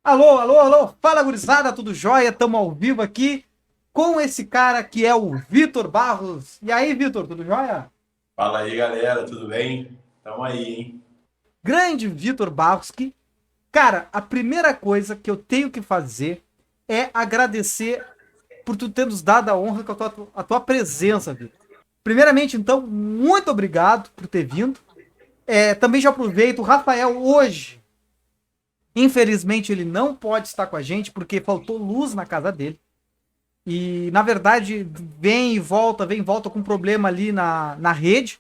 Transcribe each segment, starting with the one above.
Alô, alô, alô, fala gurizada, tudo jóia? Tamo ao vivo aqui com esse cara que é o Vitor Barros. E aí, Vitor, tudo jóia? Fala aí, galera, tudo bem? Tamo aí, hein? Grande Vitor Barros, que, cara, a primeira coisa que eu tenho que fazer é agradecer por tu ter nos dado a honra com a tua presença, Vitor. Primeiramente, então, muito obrigado por ter vindo. Também já aproveito, o Rafael hoje, infelizmente, ele não pode estar com a gente porque faltou luz na casa dele. E, na verdade, vem e volta com problema ali na rede.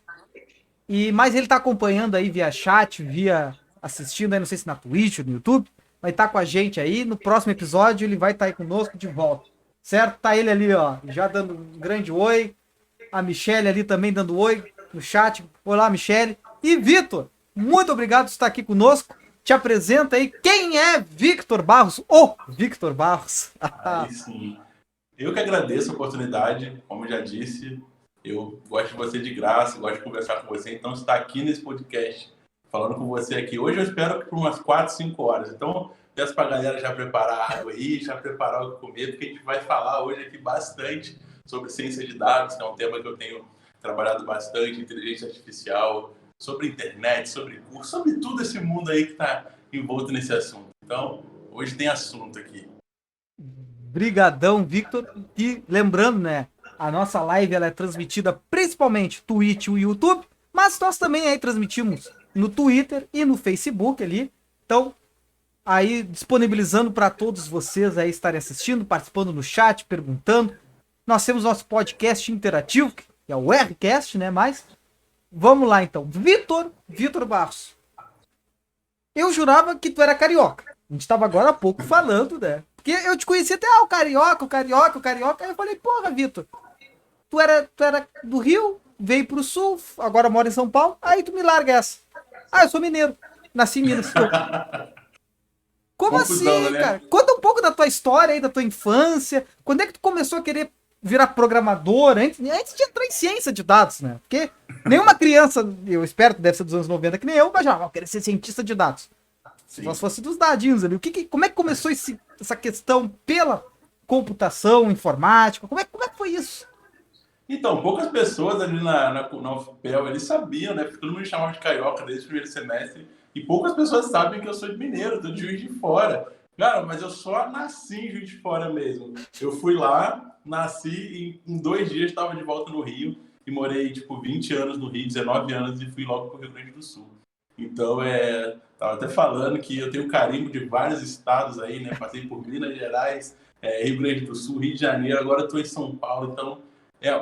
Mas ele tá acompanhando aí via chat, via assistindo aí, não sei se na Twitch ou no YouTube. Vai estar com a gente aí. No próximo episódio ele vai estar aí conosco de volta. Certo? Tá ele ali, ó, já dando um grande oi. A Michelle ali também dando oi no chat. Olá, Michelle. E Vitor, muito obrigado por estar aqui conosco. Te apresenta aí quem é Victor Barros, o Victor Barros. Aí sim. Eu que agradeço a oportunidade, como eu já disse, eu gosto de você de graça, gosto de conversar com você, então estar aqui nesse podcast, falando com você aqui. Hoje eu espero que por umas 4, 5 horas. Então, peço pra galera já preparar a água aí, já preparar o que comer, porque a gente vai falar hoje aqui bastante sobre ciência de dados, que é um tema que eu tenho trabalhado bastante, inteligência artificial, sobre internet, sobre curso, sobre tudo esse mundo aí que está envolto nesse assunto. Então, hoje tem assunto aqui. Brigadão, Victor. E lembrando, né, a nossa live ela é transmitida principalmente no Twitch e YouTube, mas nós também aí transmitimos no Twitter e no Facebook ali. Então, aí disponibilizando para todos vocês aí estarem assistindo, participando no chat, perguntando. Nós temos nosso podcast interativo, que é o Rcast, né? Mas vamos lá então. Vitor Barros. Eu jurava que tu era carioca. A gente tava agora há pouco falando, né? Porque eu te conheci até, o carioca, o carioca, o carioca. Aí eu falei, porra, Vitor, tu era do Rio, veio pro sul, agora mora em São Paulo. Aí tu me larga essa. Ah, eu sou mineiro. Nasci em Minas. Como Confusão, assim, né? cara? Conta um pouco da tua história aí, da tua infância. Quando é que tu começou a querer virar programador? Antes de entrar em ciência de dados, né? Porque nenhuma criança, eu espero que deve ser dos anos 90 que nem eu, mas já vou querer ser cientista de dados. Se nós Sim. fosse dos dadinhos ali, como é que começou essa questão pela computação, informática? Como é que foi isso? Então, poucas pessoas ali na UFPEL, eles sabiam, né? Porque todo mundo me chamava de carioca desde o primeiro semestre. E poucas pessoas sabem que eu sou de Mineiro, tô de Juiz de Fora. Cara, mas eu só nasci em Juiz de Fora mesmo. Eu fui lá, nasci e em 2 dias estava de volta no Rio. E morei, tipo, 20 anos no Rio, 19 anos, e fui logo pro Rio Grande do Sul. Então, tava até falando que eu tenho carimbo de vários estados aí, né? Passei por Minas Gerais, Rio Grande do Sul, Rio de Janeiro, agora estou em São Paulo. Então,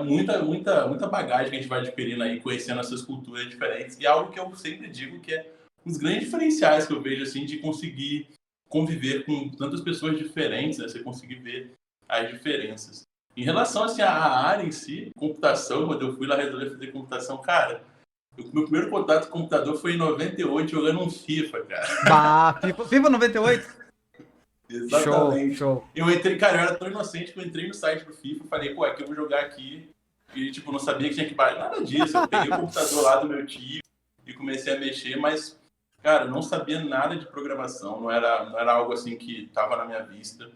muita bagagem que a gente vai adquirindo aí, conhecendo essas culturas diferentes. E algo que eu sempre digo que é um dos grandes diferenciais que eu vejo, assim, de conseguir conviver com tantas pessoas diferentes, né? Você conseguir ver as diferenças. Em relação, assim, à área em si, computação, quando eu fui lá resolver fazer computação, cara, meu primeiro contato com o computador foi em 98, jogando um FIFA, cara. Bah, FIFA 98? Show, Exatamente. show. Eu entrei, cara, eu era tão inocente que eu entrei no site do FIFA e falei, pô, aqui eu vou jogar aqui. E, tipo, não sabia que tinha que baixar. Nada disso. Eu peguei o computador lá do meu tio e comecei a mexer, mas, cara, não sabia nada de programação. Não era algo assim que tava na minha vista.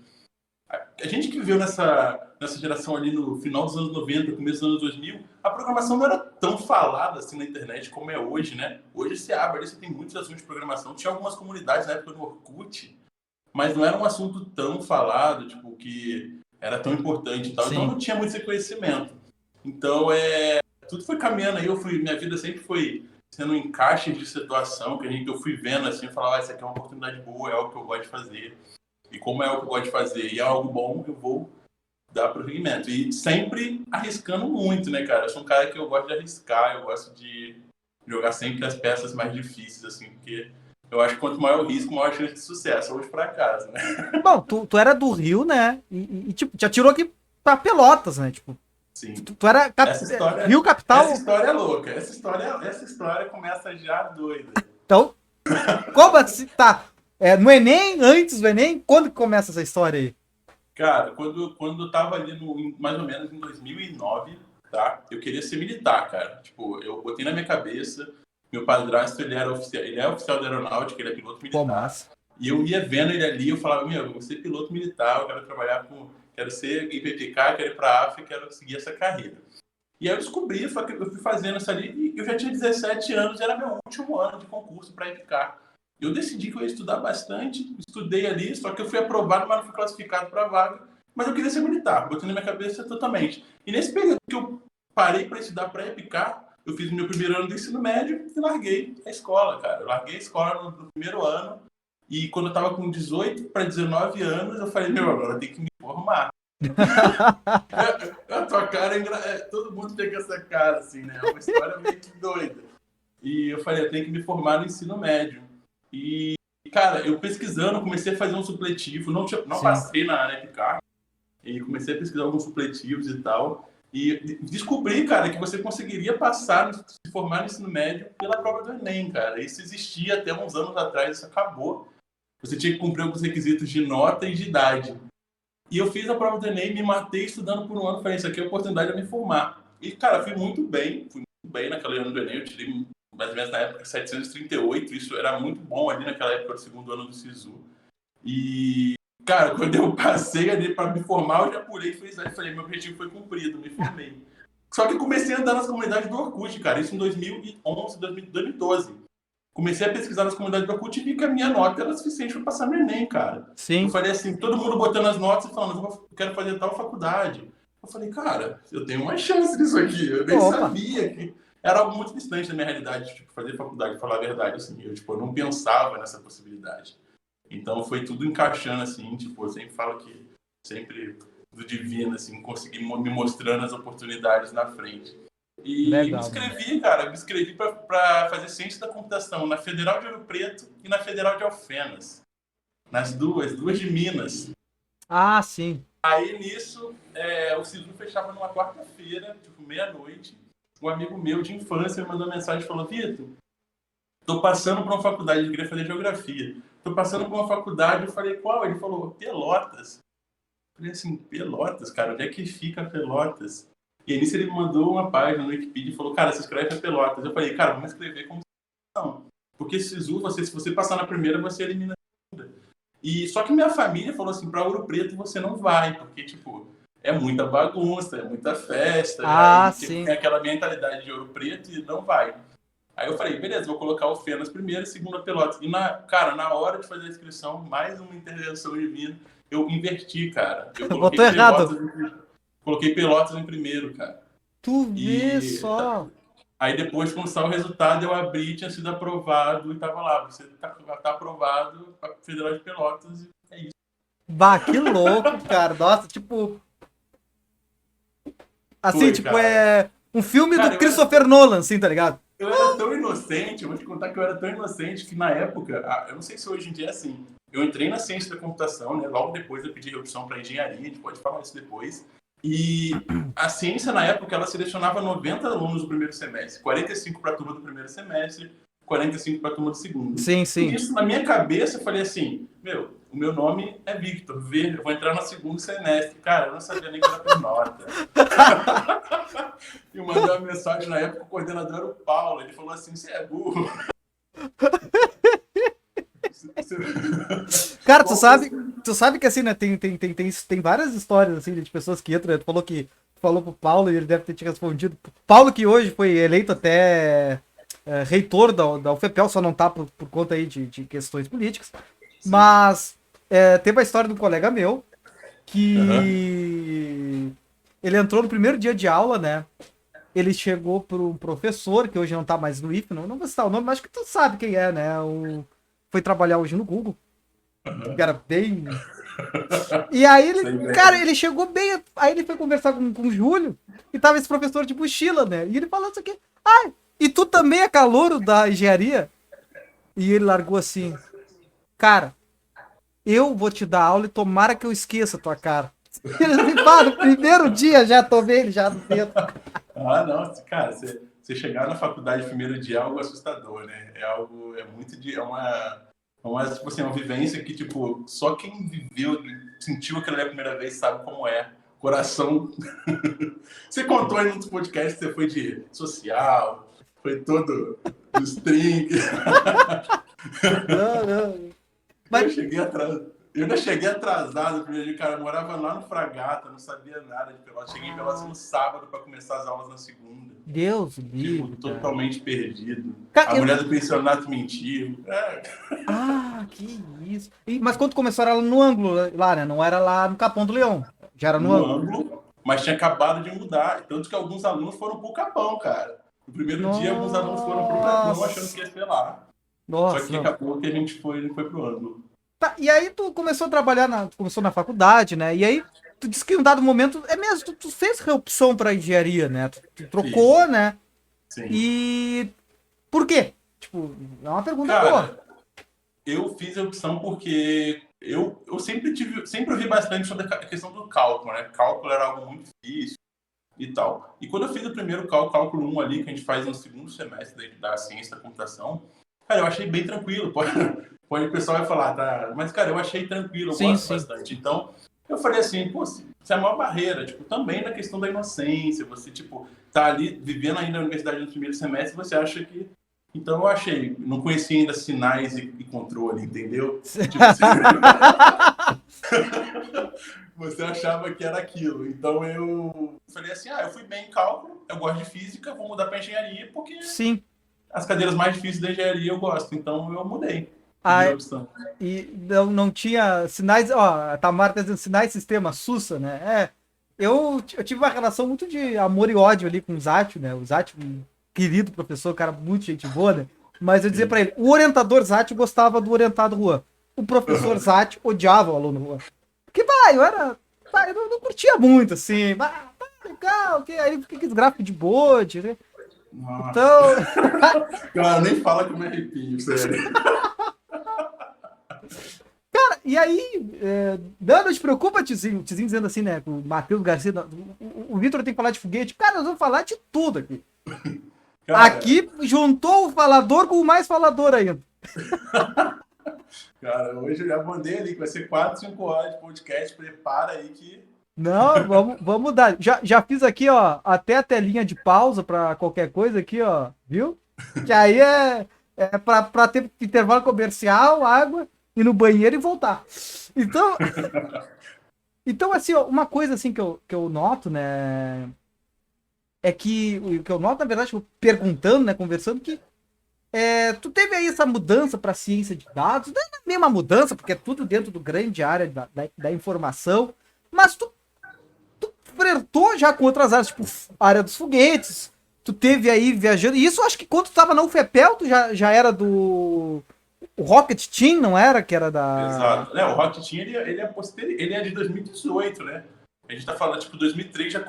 A gente que viveu nessa geração ali no final dos anos 90, começo dos anos 2000, a programação não era tão falada assim na internet como é hoje, né? Hoje você abre ali, você tem muitos assuntos de programação. Tinha algumas comunidades na época do Orkut, mas não era um assunto tão falado, tipo, que era tão importante e tal. Então Sim. não tinha muito esse conhecimento. Então, tudo foi caminhando aí. Minha vida sempre foi sendo um encaixe de situação que eu fui vendo assim, falar, ah, isso aqui é uma oportunidade boa, é algo que eu gosto de fazer. E como é algo que eu gosto de fazer e é algo bom, eu vou dar prosseguimento. E sempre arriscando muito, né, cara? Eu sou um cara que eu gosto de arriscar, eu gosto de jogar sempre as peças mais difíceis, assim, porque eu acho que quanto maior o risco, maior a chance de sucesso, ou de fracasso, né? Bom, tu era do Rio, né? Tipo, te atirou aqui pra Pelotas, né? Tipo, Sim. tu era Rio Essa capital. história é louca. Essa história começa já doida. Então, como assim? Tá. No Enem, antes do Enem, quando que começa essa história aí? Cara, quando eu tava ali mais ou menos em 2009, tá? Eu queria ser militar, cara. Tipo, eu botei na minha cabeça Meu padrasto, ele é oficial da aeronáutica, ele é piloto Pô, militar. massa. E eu ia vendo ele ali, eu falava, meu, eu vou ser piloto militar, eu quero trabalhar quero ser IPPK, quero ir para a África, quero seguir essa carreira. E aí eu descobri, eu fui fazendo isso ali, e eu já tinha 17 anos, era meu último ano de concurso para IPK. Eu decidi que eu ia estudar bastante, estudei ali, só que eu fui aprovado, mas não fui classificado para a vaga. Mas eu queria ser militar, botei na minha cabeça totalmente. E nesse período que eu parei para estudar para IPK, eu fiz o meu primeiro ano do ensino médio e larguei a escola, cara. Eu larguei a escola no primeiro ano, e quando eu estava com 18 para 19 anos, eu falei, meu, agora eu tenho que me formar. A tua cara todo mundo tem essa cara, assim, né? É uma história meio que doida. E eu falei, eu tenho que me formar no ensino médio. E, cara, eu pesquisando, comecei a fazer um supletivo, não Sim. passei na EPICAR, e comecei a pesquisar alguns supletivos e tal. E descobri, cara, que você conseguiria passar, se formar no ensino médio pela prova do Enem, cara. Isso existia até uns anos atrás, isso acabou. Você tinha que cumprir alguns requisitos de nota e de idade. E eu fiz a prova do Enem, me matei estudando por um ano, falei, isso aqui é a oportunidade de me formar. E, cara, fui muito bem naquele ano do Enem, eu tirei mais ou menos na época 738, isso era muito bom ali naquela época do segundo ano do SISU. E, cara, quando eu passei ali para me formar, eu já pulei e falei, meu objetivo foi cumprido, me formei. Só que comecei a andar nas comunidades do Orkut, cara, isso em 2011, 2012. Comecei a pesquisar nas comunidades do Orkut e vi que a minha nota era suficiente para passar no Enem, cara. Eu Sim. falei assim, todo mundo botando as notas e falando, eu quero fazer tal faculdade. Eu falei, cara, eu tenho uma chance nisso aqui. Eu nem Opa. sabia que era algo muito distante da minha realidade, tipo, fazer faculdade, falar a verdade, assim. Eu não pensava nessa possibilidade. Então foi tudo encaixando, assim, tipo, eu sempre falo que sempre do divino, assim, consegui me mostrando as oportunidades na frente. E Legal, mano. me inscrevi para fazer ciência da computação na Federal de Ouro Preto e na Federal de Alfenas. Nas duas de Minas. Ah, sim. Aí nisso, o SISU fechava numa quarta-feira, tipo meia-noite. Um amigo meu de infância me mandou uma mensagem e falou: Vitor, tô passando por uma faculdade, eu queria fazer geografia. Tô passando por uma faculdade, eu falei, qual? Ele falou, Pelotas. Eu falei assim, Pelotas, cara, onde é que fica Pelotas? E aí nisso ele me mandou uma página no Wikipedia e falou, cara, se inscreve a Pelotas. Eu falei, cara, vamos escrever como não. Porque SISU, se você passar na primeira, você elimina a segunda. E só que minha família falou assim, para Ouro Preto você não vai, porque, tipo, é muita bagunça, é muita festa, Ah, aí tipo, sim. tem aquela mentalidade de Ouro Preto e não vai. Aí eu falei, beleza, vou colocar o Fenas primeiro e segunda Pelotas. E, cara, na hora de fazer a inscrição, mais uma intervenção divina, eu inverti, cara. Eu Botou errado. Coloquei Pelotas em primeiro, cara. Tu vê E só. aí depois, quando saiu o resultado, eu abri, tinha sido aprovado e tava lá. Você tá aprovado para Federal de Pelotas e é isso. Bah, que louco, cara. Nossa, tipo. Assim, Foi, tipo, cara. é um filme do Cara, Christopher Nolan, assim, tá ligado? eu era tão inocente, eu vou te contar que eu era tão inocente que na época, eu não sei se hoje em dia é assim, eu entrei na ciência da computação, né? Logo depois eu pedi opção para engenharia, a gente pode falar isso depois. E a ciência, na época, ela selecionava 90 alunos no primeiro semestre, 45 para a turma do primeiro semestre, 45 para a turma do segundo. Sim, E sim. isso, na minha cabeça, eu falei assim, meu, o meu nome é Victor, eu vou entrar no segundo semestre. Cara, eu não sabia nem que era por nota. E mandei uma mensagem na época, o coordenador era o Paulo, ele falou assim, você é burro. Cara, Qual tu sabe que assim, né? Tem várias histórias assim de pessoas que entram. Tu falou pro Paulo e ele deve ter te respondido. Paulo, que hoje foi eleito até reitor da UFPEL, só não tá por conta aí de questões políticas. Sim. Mas teve a história de um colega meu Uhum. que ele entrou no primeiro dia de aula, né? Ele chegou pro professor, que hoje não tá mais no IF, não vou citar o nome, mas acho que tu sabe quem é, né? Foi trabalhar hoje no Google. Que Uhum. era bem. E aí ele, Sei cara, bem. ele chegou bem. Aí ele foi conversar com o Júlio e tava esse professor de mochila, né? E ele falou isso aqui. Ah, e tu também é calouro da engenharia? E ele largou assim, cara, eu vou te dar aula e tomara que eu esqueça a tua cara. Ele me fala, no primeiro dia já tomei ele já no dedo. Ah, não, cara, você chegar na faculdade primeiro dia é algo assustador, né? É algo, é muito de, tipo assim, uma vivência que, tipo, só quem viveu, sentiu aquilo ali a primeira vez sabe como é. Coração. Você contou aí nos podcasts que você foi de social, Foi todo no string. Não. Eu Mas, cheguei atrasado. Eu ainda cheguei atrasado no primeiro dia, cara. Eu morava lá no Fragata, não sabia nada de Pelotas. Cheguei em Pelotas no sábado para começar as aulas na segunda. Deus Tipo, livre, cara. totalmente perdido. Cara, A mulher do pensionato mentiu. que isso. Mas quando começaram era no ângulo lá, né? Não era lá no Capão do Leão. Já era no No ângulo. ângulo, mas tinha acabado de mudar. Tanto que alguns alunos foram pro Capão, cara. No primeiro dia, alguns alunos foram pro Capão achando que ia ser lá. Só Nossa, que não. acabou que a gente foi pro ângulo. Tá, e aí tu começou a trabalhar tu começou na faculdade, né? E aí tu disse que em um dado momento, é mesmo, tu fez reopção pra engenharia, né? Tu trocou, Fiz, né? sim. E por quê? Tipo, é uma pergunta boa. Cara, eu fiz a opção porque eu sempre ouvi bastante sobre a questão do cálculo, né? Cálculo era algo muito difícil e tal. E quando eu fiz o primeiro cálculo 1 ali, que a gente faz no segundo semestre da ciência da computação, cara, eu achei bem tranquilo. Pode o pessoal vai falar, tá? Mas, cara, eu achei tranquilo, eu Sim, gosto sim. bastante. Então, eu falei assim, pô, isso é a maior barreira, tipo, também na questão da inocência, você, tipo, tá ali vivendo ainda na universidade no primeiro semestre, você acha que... Então, eu achei, não conhecia ainda sinais e controle, entendeu? Tipo, você achava que era aquilo. Então, eu falei assim, eu fui bem em cálculo, eu gosto de física, vou mudar para engenharia, porque Sim. as cadeiras mais difíceis da engenharia eu gosto. Então, eu mudei. Primeira Ah, opção. e não tinha sinais, ó, a Tamara tá dizendo sinais sistema SUSA, né? Eu tive uma relação muito de amor e ódio ali com o Zátio, né? O Zátio, um querido professor, cara, muito gente boa, né? Mas eu dizia pra ele, o orientador Zátio gostava do orientado Juan. O professor Zátio odiava o aluno Juan. Porque, eu não curtia muito, assim, legal, aí fica aquele gráfico de bode, né? Nossa. Então, Cara, nem fala que eu me arrepio, sério. e aí, não te preocupa, Tizinho dizendo assim, né, com o Matheus Garcia, o Vitor tem que falar de foguete, cara, nós vamos falar de tudo aqui. Cara, Aqui juntou o falador com o mais falador ainda. cara, hoje eu já mandei ali que vai ser 4, 5 horas de podcast. Prepara aí que. Não, vamos dar. Já fiz aqui, ó, até a telinha de pausa pra qualquer coisa aqui, ó, viu? Que aí é pra ter intervalo comercial, água, ir no banheiro e voltar. Então assim, ó, uma coisa assim que eu noto, né, é que o que eu noto, na verdade, perguntando, né, conversando, que tu teve aí essa mudança para ciência de dados, não é a mesma mudança, porque é tudo dentro do grande área da informação, mas tu flertou já com outras áreas, tipo área dos foguetes, tu teve aí viajando, e isso eu acho que quando tu tava na UFPEL, tu já era do o Rocket Team, não era? Que era da... Exato. O Rocket Team, ele é de 2018, né? A gente tá falando, tipo, 2003 já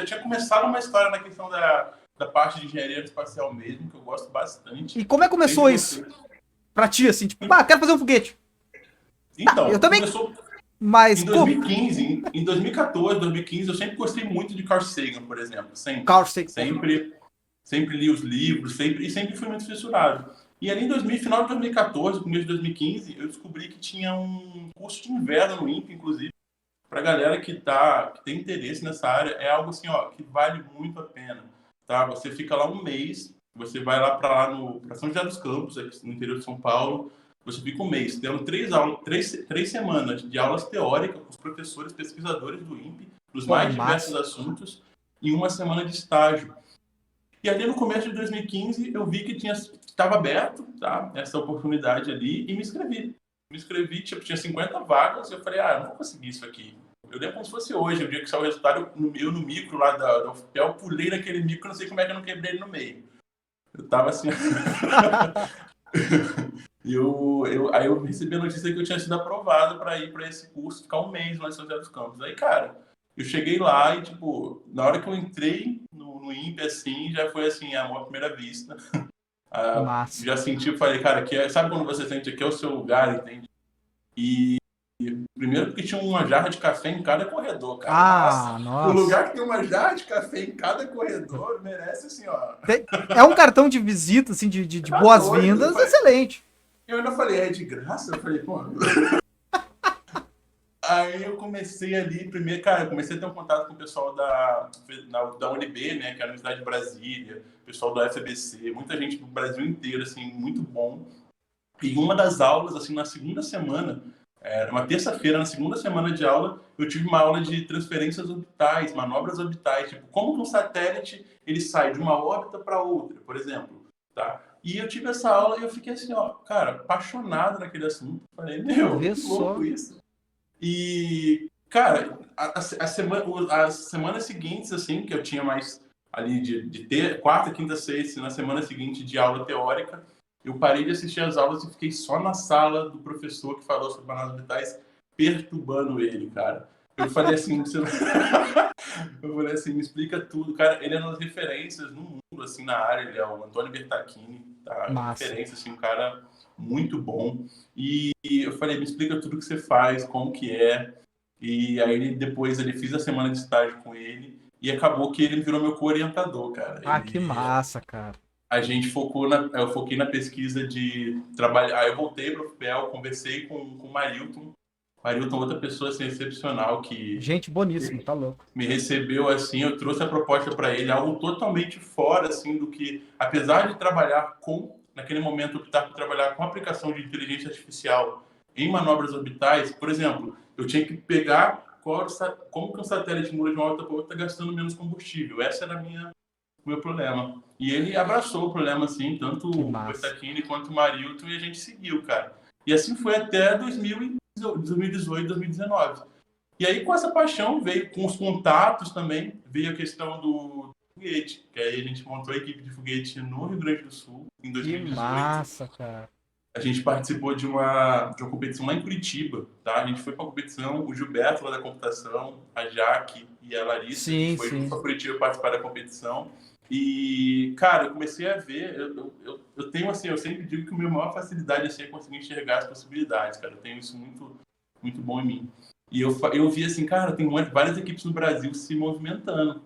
tinha começado uma história na questão da parte de engenharia espacial mesmo, que eu gosto bastante. E como é que começou isso? Pra ti, assim, tipo, quero fazer um foguete. Então, Eu também, começou mas, em 2015, em 2014, 2015, eu sempre gostei muito de Carl Sagan, por exemplo. Carl Sagan. Sempre li os livros, sempre fui muito fissurado. E ali final de 2014, começo de 2015, eu descobri que tinha um curso de inverno no INPE, inclusive, para galera que tem interesse nessa área. É algo assim, ó, que vale muito a pena. Tá? Você fica lá um mês, você vai lá para São José dos Campos, aqui no interior de São Paulo, você fica um mês tendo 3 semanas de aulas teóricas com os professores pesquisadores do INPE, dos mais diversos assuntos, e uma semana de estágio. E ali no começo de 2015, eu vi que estava aberto, tá, essa oportunidade ali, e me inscrevi, tipo, tinha 50 vagas, e eu falei, eu não vou conseguir isso aqui. Eu lembro como se fosse hoje, o dia que saiu o resultado, eu no micro lá da UFPEL, pulei naquele micro, não sei como é que eu não quebrei ele no meio. Eu tava assim... Aí eu recebi a notícia que eu tinha sido aprovado para ir para esse curso, ficar um mês lá em São José dos Campos. Aí, cara, eu cheguei lá e, tipo, na hora que eu entrei no INPE, assim, já foi, assim, amor à primeira vista. Já senti, falei, cara, sabe quando você sente que é o seu lugar, entende? E primeiro porque tinha uma jarra de café em cada corredor, cara. Nossa. O lugar que tem uma jarra de café em cada corredor merece, assim, ó... É um cartão de visita, assim, de boas-vindas, excelente. Eu ainda falei, é de graça? Eu falei, pô... Aí eu comecei ali, primeiro, cara, eu comecei a ter um contato com o pessoal da UNB, né, que é a Universidade de Brasília, pessoal do FABC, muita gente do Brasil inteiro, assim, muito bom. E uma das aulas, assim, na segunda semana, era uma terça-feira, na segunda semana de aula, eu tive uma aula de transferências orbitais, manobras orbitais, tipo, como que um satélite ele sai de uma órbita para outra, por exemplo, tá? E eu tive essa aula e eu fiquei assim, ó, cara, apaixonado naquele assunto. Falei, meu, Vê que louco só. isso. E, cara, as semanas seguintes, assim, que eu tinha mais ali de ter, quarta, quinta, sexta, na semana seguinte de aula teórica, eu parei de assistir as aulas e fiquei só na sala do professor que falou sobre manobras orbitais, perturbando ele, cara. Eu falei assim, você... eu falei assim, me explica tudo. Cara, ele é uma das referências no mundo, assim, na área, ele é o Antônio Bertacchini, tá? Massa. Referência, assim, um cara muito bom. E eu falei, me explica tudo que você faz, como que é. E aí depois ele fiz a semana de estágio com ele e acabou que ele virou meu co-orientador, cara. Ah, que massa, cara. A gente eu foquei na pesquisa de trabalho. Aí eu voltei para o FPEL, conversei com o Marilton. Marilton, outra pessoa assim, excepcional que Gente boníssimo, tá louco. me recebeu assim, eu trouxe a proposta para ele, algo totalmente fora assim do que, apesar de trabalhar com, naquele momento optar por trabalhar com aplicação de inteligência artificial em manobras orbitais, por exemplo, eu tinha que pegar como que um satélite muda de uma órbita para outra gastando menos combustível. Essa era o meu problema. E ele abraçou o problema assim, tanto Que o massa. Bertacchini quanto o Marilton, e a gente seguiu, cara. E assim foi até 2018, 2019. E aí, com essa paixão, veio com os contatos também, veio a questão do foguete, que aí a gente montou a equipe de foguete no Rio Grande do Sul, em Que 2018. massa, cara. A gente participou de uma competição lá em Curitiba, tá? A gente foi para a competição, o Gilberto lá da computação, a Jaque e a Larissa, a gente Sim, foi sim. para Curitiba participar da competição. E, cara, eu comecei a ver, eu tenho assim, eu sempre digo que a minha maior facilidade assim, é conseguir enxergar as possibilidades, cara. Eu tenho isso muito, muito bom em mim. E eu vi assim, cara, tem várias equipes no Brasil se movimentando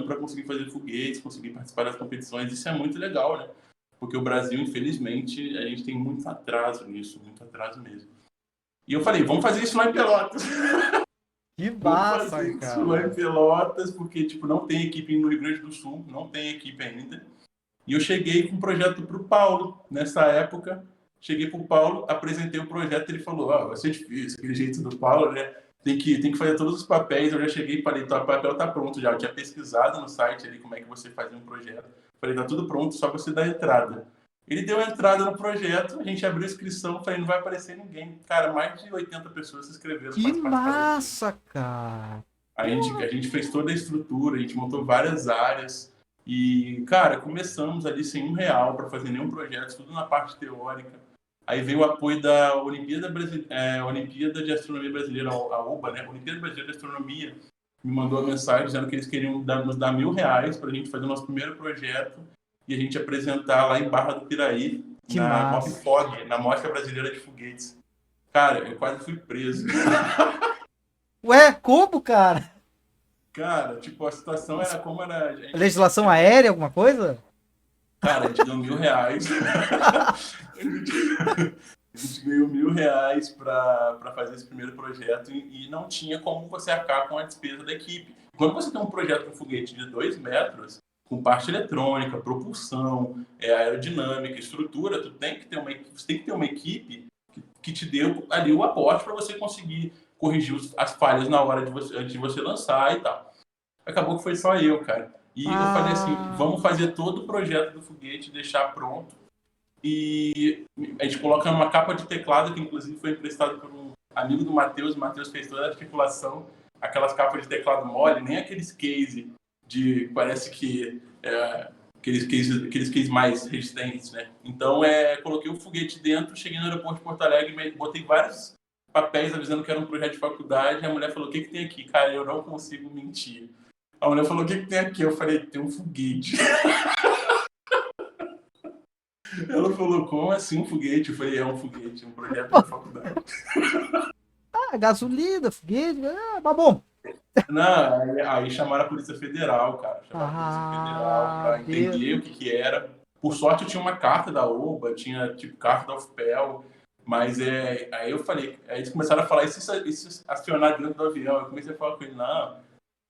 para conseguir fazer foguetes, conseguir participar das competições. Isso é muito legal, né? Porque o Brasil, infelizmente, a gente tem muito atraso nisso, muito atraso mesmo. E eu falei, vamos fazer isso lá em Pelotas. Que Vamos massa, fazer isso lá em cara. Pelotas, porque tipo, não tem equipe no Rio Grande do Sul, não tem equipe ainda. E eu cheguei com um projeto para o Paulo, nessa época. Cheguei para o Paulo, apresentei o projeto, ele falou, vai ser difícil, aquele jeito do Paulo, né? Tem que fazer todos os papéis. Eu já cheguei e falei, o papel tá pronto já. Eu tinha pesquisado no site ali como é que você fazia um projeto. Falei, tá tudo pronto, só você dar entrada. Ele deu entrada no projeto, a gente abriu a inscrição, falei, não vai aparecer ninguém. Cara, mais de 80 pessoas se inscreveram Que para participar da equipe. massa, cara. A gente fez toda a estrutura, a gente montou várias áreas. E, cara, começamos ali sem R$ 1 para fazer nenhum projeto, tudo na parte teórica. Aí veio o apoio da Olimpíada de Astronomia Brasileira, a OBA, né? Olimpíada Brasileira de Astronomia, me mandou uma mensagem dizendo que eles queriam nos dar R$ 1.000 para a gente fazer o nosso primeiro projeto e a gente apresentar lá em Barra do Piraí, Que na massa. MOFFOG, na Mostra Brasileira de Foguetes. Cara, eu quase fui preso. Ué, como, cara? Cara, tipo, a situação era como era. Legislação aérea, alguma coisa? Cara, a gente deu R$ 1.000. A gente ganhou R$ 1.000 para fazer esse primeiro projeto e não tinha como você arcar com a despesa da equipe. Quando você tem um projeto com foguete de 2 metros, com parte eletrônica, propulsão, aerodinâmica, estrutura, você tem que ter uma equipe que te dê ali o aporte para você conseguir corrigir as falhas na hora antes de você lançar e tal. Acabou que foi só eu, cara. E eu falei assim, Ah, vamos fazer todo o projeto do foguete, deixar pronto. E a gente coloca uma capa de teclado, que inclusive foi emprestado por um amigo do Matheus. O Matheus fez toda a articulação, aquelas capas de teclado mole, nem aqueles case de, parece que, aqueles case mais resistentes, né? Então, coloquei o foguete dentro, cheguei no aeroporto de Porto Alegre, botei vários papéis avisando que era um projeto de faculdade. A mulher falou, o que tem aqui? Cara, eu não consigo mentir. A mulher falou, o que tem aqui? Eu falei, tem um foguete. Ela falou, como assim um foguete? Eu falei, é um foguete, um projeto de faculdade. gasolina, foguete, mas bom. Não, aí chamaram a Polícia Federal, cara. Chamaram a Polícia Federal Ah, para Deus. entender o que era. Por sorte, eu tinha uma carta da OBA, tinha, tipo, carta da UFPEL, Mas aí eu falei, aí eles começaram a falar, esses acionar dentro do avião. Eu comecei a falar com ele, não,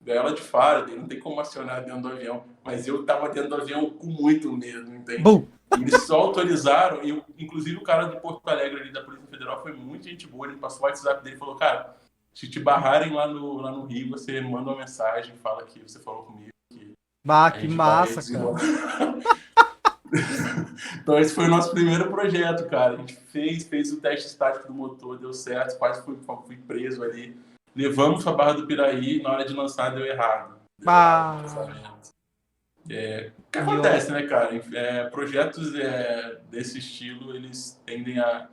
gaiola de Faraday, não tem como acionar dentro do avião. Mas eu tava dentro do avião com muito medo, entende? Bum! E eles só autorizaram, e inclusive o cara de Porto Alegre ali da Polícia Federal foi muito gente boa, ele passou o WhatsApp dele e falou, cara, se te barrarem lá no Rio, você manda uma mensagem, fala que você falou comigo, que Bah, a que gente vai massa, cara. desenrolar. Então esse foi o nosso primeiro projeto, cara. A gente fez o teste estático do motor, deu certo, quase fui preso ali. Levamos pra Barra do Piraí, na hora de lançar deu errado. Deu errado o Bah. lançamento. O que E eu... acontece, né, cara? Projetos desse estilo, eles tendem a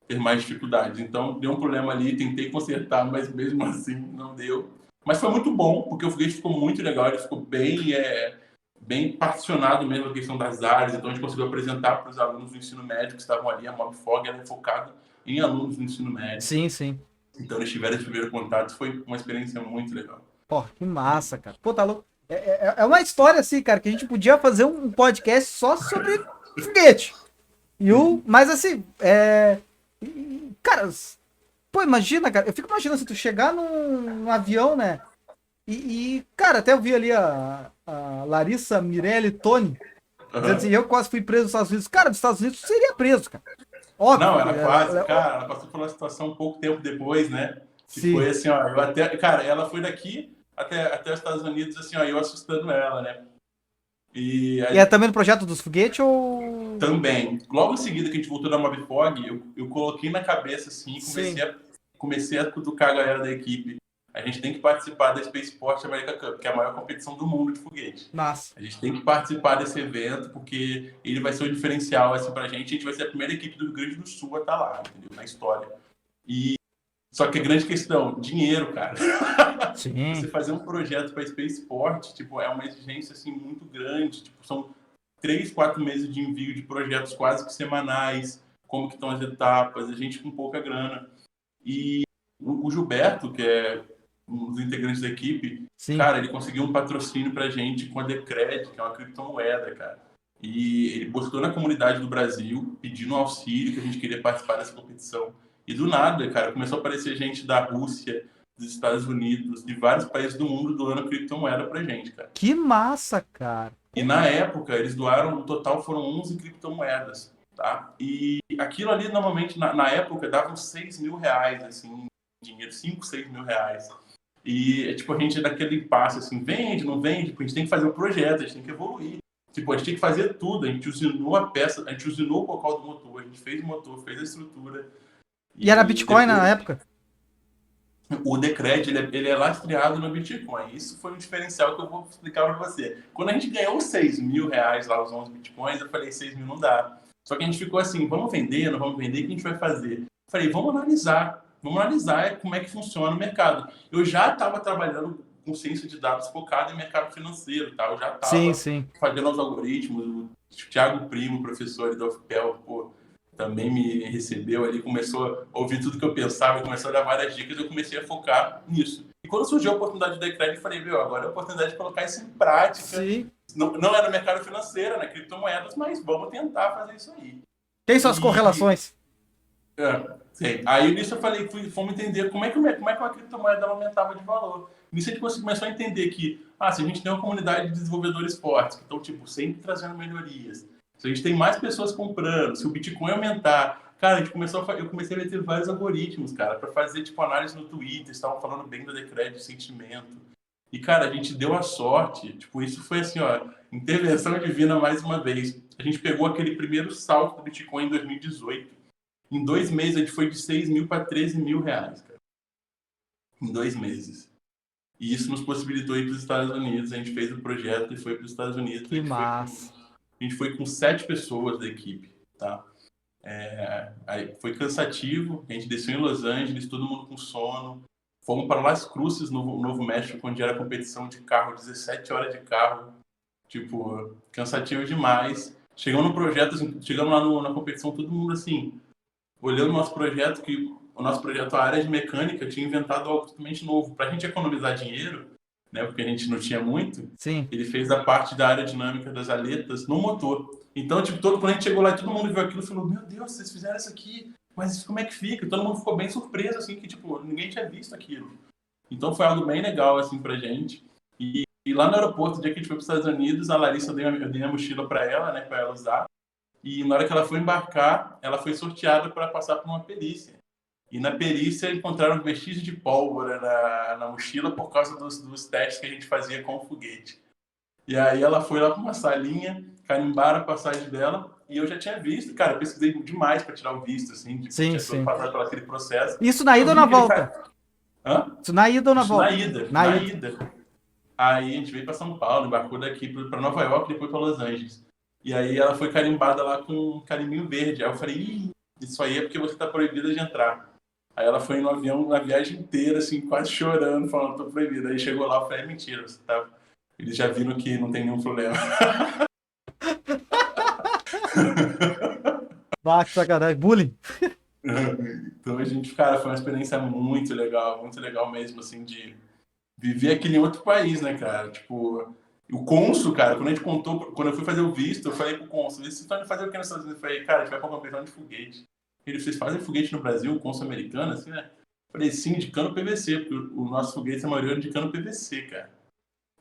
ter mais dificuldades. Então, deu um problema ali, tentei consertar, mas mesmo assim não deu. Mas foi muito bom, porque o foguete ficou muito legal, ele ficou bem particionado mesmo a questão das áreas, então a gente conseguiu apresentar para os alunos do ensino médio que estavam ali, a Mobfog era focada em alunos do ensino médio. Sim, sim. Então eles tiveram esse primeiro contato, foi uma experiência muito legal. Pô, que massa, cara. Pô, tá louco. É uma história assim, cara, que a gente podia fazer um podcast só sobre foguete. Mas assim, cara, pô, imagina, cara. Eu fico imaginando se tu chegar num avião, né? Cara, até eu vi ali a Larissa Mirelli Toni dizendo assim, eu quase fui preso nos Estados Unidos. Cara, nos Estados Unidos tu seria preso, cara. Óbvio. Não, ela quase, cara, ela passou por uma situação um pouco tempo depois, né? Que Sim. foi assim, ó, cara, ela foi daqui até os Estados Unidos, assim, ó, eu assustando ela, né? E é também no projeto dos foguetes ou... Também. Logo em seguida que a gente voltou da Mobfog, eu coloquei na cabeça, assim, comecei a cutucar a galera da equipe. A gente tem que participar da Spaceport America Cup, que é a maior competição do mundo de foguete. Massa. A gente tem que participar desse evento, porque ele vai ser um diferencial assim, pra gente. A gente vai ser a primeira equipe do Rio Grande do Sul a estar lá, entendeu? Na história. Só que a grande questão, dinheiro, cara. Sim. Você fazer um projeto para Spaceport, tipo, é uma exigência assim, muito grande. Tipo, são 3, 4 meses de envio de projetos quase que semanais, como que estão as etapas, a gente com pouca grana. E o Gilberto, que é um dos integrantes da equipe, Sim. Cara, ele conseguiu um patrocínio pra gente com a Decred, que é uma criptomoeda, cara. E ele postou na comunidade do Brasil, pedindo um auxílio, que a gente queria participar dessa competição. E do nada, cara, começou a aparecer gente da Rússia, dos Estados Unidos, de vários países do mundo doando criptomoeda pra gente, cara. Que massa, cara. E na época, eles doaram, no total foram 11 criptomoedas, tá? E aquilo ali, normalmente, na época, dava uns 6 mil reais, assim, dinheiro, 5, 6 mil reais. E, tipo, a gente daquele impasse, assim, vende, não vende, tipo, a gente tem que fazer o projeto, a gente tem que evoluir. Tipo, a gente tem que fazer tudo, a gente usinou a peça, a gente usinou o bocal do motor, a gente fez o motor, fez a estrutura. E era Bitcoin depois, na época? O Decred, ele é lastreado no Bitcoin. Isso foi um diferencial que eu vou explicar para você. Quando a gente ganhou 6 mil reais lá, os 11 Bitcoins, eu falei, 6 mil não dá. Só que a gente ficou assim, vamos vender, não vamos vender, o que a gente vai fazer? Eu falei, vamos analisar como é que funciona o mercado. Eu já estava trabalhando com ciência de dados focado em mercado financeiro, tá? Eu já estava fazendo os algoritmos. O Thiago Primo, professor da UFPEL, pô, também me recebeu ali, começou a ouvir tudo que eu pensava, começou a dar várias dicas, eu comecei a focar nisso. E quando surgiu a oportunidade da Decred, eu falei, agora é a oportunidade de colocar isso em prática. Sim. Não é no mercado financeiro, né? Criptomoedas, mas vamos tentar fazer isso aí. Tem suas correlações. Sim. Aí nisso eu falei, fomos entender como é que uma criptomoeda aumentava de valor. Nisso a gente começou a entender que, se a gente tem uma comunidade de desenvolvedores fortes, que estão, tipo, sempre trazendo melhorias, se a gente tem mais pessoas comprando, se o Bitcoin aumentar, cara, eu comecei a meter vários algoritmos, cara, para fazer, tipo, análise no Twitter, estavam falando bem da Decred, de sentimento. E, cara, a gente deu a sorte, tipo, isso foi assim, ó, intervenção divina mais uma vez. A gente pegou aquele primeiro salto do Bitcoin em 2018. Em 2 meses, a gente foi de 6 mil para 13 mil reais, cara. Em 2 meses. E isso nos possibilitou ir para os Estados Unidos. A gente fez o projeto e foi para os Estados Unidos. Que massa. A gente foi com 7 pessoas da equipe, tá? Aí foi cansativo. A gente desceu em Los Angeles, todo mundo com sono. Fomos para Las Cruces, no Novo México, onde era competição de carro, 17 horas de carro. Tipo, cansativo demais. Chegamos no projeto, assim, chegamos lá na competição, todo mundo assim, olhando o nosso projeto, que o nosso projeto, a área de mecânica, tinha inventado algo totalmente novo. Para a gente economizar dinheiro, né, porque a gente não tinha muito, Sim. Ele fez a parte da aerodinâmica das aletas no motor. Então, tipo, quando a gente chegou lá e todo mundo viu aquilo, falou, meu Deus, vocês fizeram isso aqui? mas como é que fica? Todo mundo ficou bem surpreso, assim, que, tipo, ninguém tinha visto aquilo. Então foi algo bem legal, assim, pra gente. E lá no aeroporto, no dia que a gente foi para os Estados Unidos, a Larissa, eu dei a mochila para ela, né, para ela usar. E na hora que ela foi embarcar, ela foi sorteada para passar por uma perícia. E na perícia encontraram vestígios de pólvora na mochila por causa dos testes que a gente fazia com o foguete. E aí ela foi lá para uma salinha, carimbaram a passagem dela, e eu já tinha visto, cara, eu pesquisei demais para tirar o visto, assim, tipo, Sim, tinha todo sim. passado por aquele processo. Isso na Eu ida ou vi na aquele volta? cara... Hã? Isso na ida ou na Isso na volta? ida, Na na ida. ida. Aí a gente veio para São Paulo, embarcou daqui para Nova York e depois para Los Angeles. E aí ela foi carimbada lá com um carimbinho verde. Aí eu falei, ih, isso aí é porque você tá proibida de entrar. Aí ela foi no avião, na viagem inteira, assim, quase chorando, falando, tô proibida. Aí chegou lá, eu falei, é mentira, você tá... Eles já viram que não tem nenhum problema. Ah, que sacanagem. Bullying. Então a gente, cara, foi uma experiência muito legal mesmo, assim, de viver aquele em outro país, né, cara? Tipo, o cônsul, cara, quando a gente contou, quando eu fui fazer o visto, eu falei pro cônsul, vocês estão indo fazer o que nos Estados Unidos? Eu falei, cara, a gente vai pra uma competição de foguete. Ele, vocês fazem foguete no Brasil, o cônsul americano, assim, né? Eu falei, sim, de cano PVC, porque o nosso foguete, a maioria é de cano PVC, cara.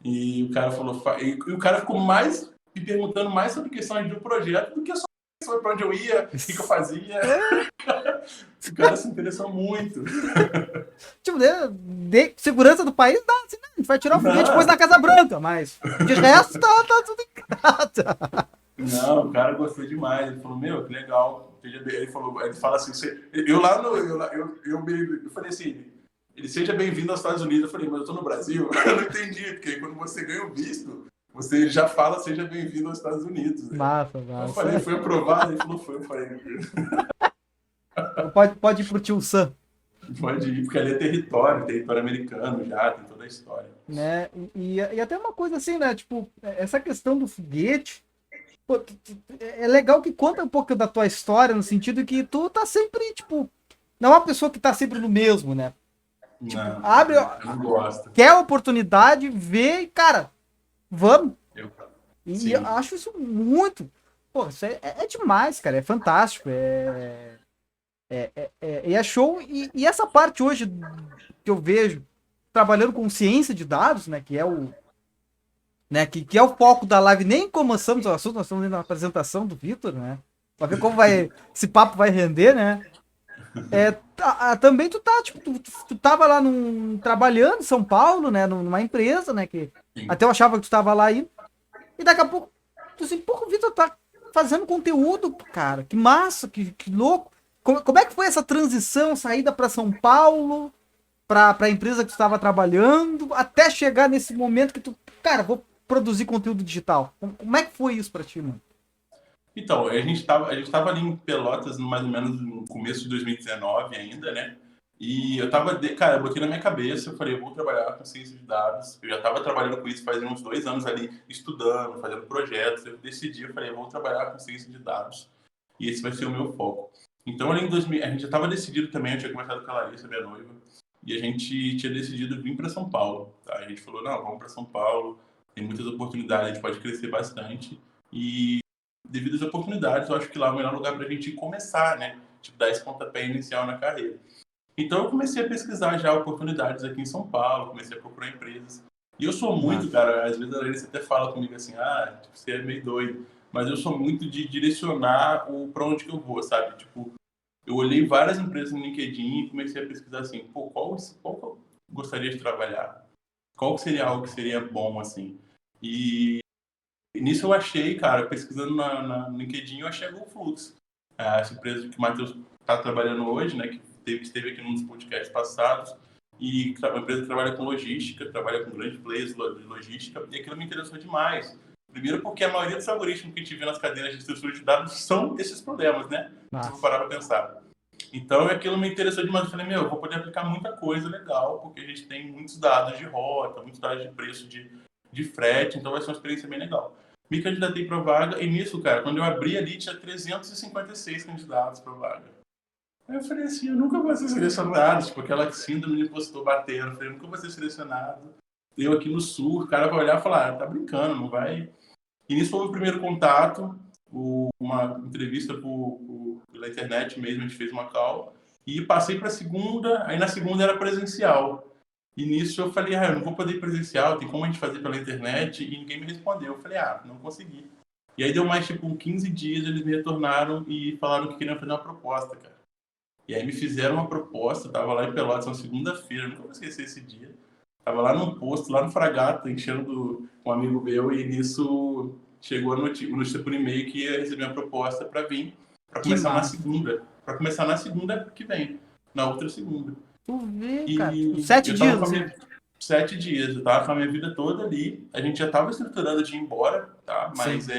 E o cara falou, e o cara ficou mais, me perguntando mais sobre questões do projeto do que sobre pra onde eu ia, o que eu fazia. O cara se interessou muito. Tipo, de segurança do país, dá, assim, né? A gente vai tirar o foguete depois Não. na Casa Branca, mas de resto tá tudo em casa. Não, o cara gostou demais. Ele falou, meu, que legal. Ele falou, ele fala assim, eu lá no. Eu falei assim, ele seja bem-vindo aos Estados Unidos. Eu falei, mas eu tô no Brasil. Eu não entendi, porque quando você ganha o visto, você já fala, seja bem-vindo aos Estados Unidos. Né? Massa, Eu massa. falei, foi aprovado? Ele falou, foi. Eu falei, Pode ir pro tio Sam. pode ir, porque ali é território americano já, tem toda a história. Né? E até uma coisa assim, né? Tipo, essa questão do foguete. Pô, é legal que conta um pouco da tua história, no sentido que tu tá sempre, tipo, não é uma pessoa que tá sempre no mesmo, né? Tipo, Não, abre, eu não gosto. quer a oportunidade, vê e, cara, vamos. Eu, E eu sim. acho isso muito. Pô, isso é demais, cara. É fantástico. E é show. E essa parte hoje que eu vejo trabalhando com ciência de dados, né? Que é o. Né, que é o foco da live. Nem começamos o assunto, nós estamos na apresentação do Vitor, né? Pra ver como vai, esse papo vai render, né? Também tu tá, tipo, tu tava lá trabalhando em São Paulo, né? Numa empresa, né? Que Sim. até eu achava que tu tava lá aí. E daqui a pouco, tu assim, pô, o Vitor tá fazendo conteúdo, cara. Que massa, que louco. Como é que foi essa transição, saída para São Paulo, para a empresa que tu estava trabalhando, até chegar nesse momento que tu, cara, vou produzir conteúdo digital? Como é que foi isso para ti, mano? Então, a gente tava ali em Pelotas, mais ou menos no começo de 2019 ainda, né? E eu tava, cara, eu botei na minha cabeça, eu falei, eu vou trabalhar com ciência de dados. Eu já estava trabalhando com isso fazia uns 2 anos ali, estudando, fazendo projetos. Eu decidi, eu falei, eu vou trabalhar com ciência de dados. E esse vai ser o meu foco. Então, ali em 2000, a gente já estava decidido também, eu tinha conversado com a Larissa, minha noiva, e a gente tinha decidido vir para São Paulo. Tá? A gente falou, não, vamos para São Paulo, tem muitas oportunidades, a gente pode crescer bastante. E devido às oportunidades, eu acho que lá é o melhor lugar para a gente começar, né? Tipo, dar esse pontapé inicial na carreira. Então eu comecei a pesquisar já oportunidades aqui em São Paulo, comecei a procurar empresas. E eu sou muito, Massa. cara, às vezes a Larissa até fala comigo assim, tipo, você é meio doido. Mas eu sou muito de direcionar para onde que eu vou, sabe? Tipo, eu olhei várias empresas no LinkedIn e comecei a pesquisar assim, pô, qual que eu gostaria de trabalhar? Qual que seria algo que seria bom, assim? E nisso eu achei, cara, pesquisando no LinkedIn, eu achei a GoFlux. Essa empresa que o Matheus está trabalhando hoje, né, que esteve aqui nos podcasts passados, e é uma empresa que trabalha com logística, trabalha com grandes players de logística, e aquilo me interessou demais. Primeiro porque a maioria dos algoritmos que a gente vê nas cadeiras de estrutura de dados são esses problemas, né? Se eu Massa. for parar para pensar. Então aquilo me interessou demais. Eu falei, meu, eu vou poder aplicar muita coisa legal, porque a gente tem muitos dados de rota, muitos dados de preço de frete, então vai ser uma experiência bem legal. Me candidatei para vaga e nisso, cara, quando eu abri ali, tinha 356 candidatos para vaga. Aí eu falei assim, eu nunca vou ser selecionado, tipo, aquela síndrome de impostor batendo, eu falei, eu nunca vou ser selecionado. Eu aqui no sul, o cara vai olhar e falar, tá brincando, não vai. E nisso foi o primeiro contato, uma entrevista pro pela internet mesmo, a gente fez uma call. E passei para a segunda, aí na segunda era presencial. E nisso eu falei, eu não vou poder ir presencial, tem como a gente fazer pela internet? E ninguém me respondeu. Eu falei, não consegui. E aí deu mais, tipo, 15 dias, eles me retornaram e falaram que queriam fazer uma proposta, cara. E aí me fizeram uma proposta, tava lá em Pelotas, uma segunda-feira, nunca vou esquecer esse dia. Tava lá num posto, lá no Fragata, enchendo com um amigo meu, e nisso chegou a notícia por e-mail que ia receber uma proposta para vir, para Que começar na massa. segunda. Para começar na segunda que vem, na outra segunda. Tu vê, cara. Tipo, E 7 eu tava dias, com a assim. minha 7 dias, eu tava com a minha vida toda ali. A gente já tava estruturando de ir embora, tá? Mas Sim.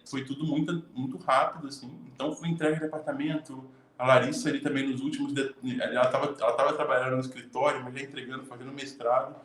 foi tudo muito, muito rápido, assim. Então fui entregue de apartamento. A Larissa ali também nos últimos. Ela tava trabalhando no escritório, mas já entregando, fazendo mestrado.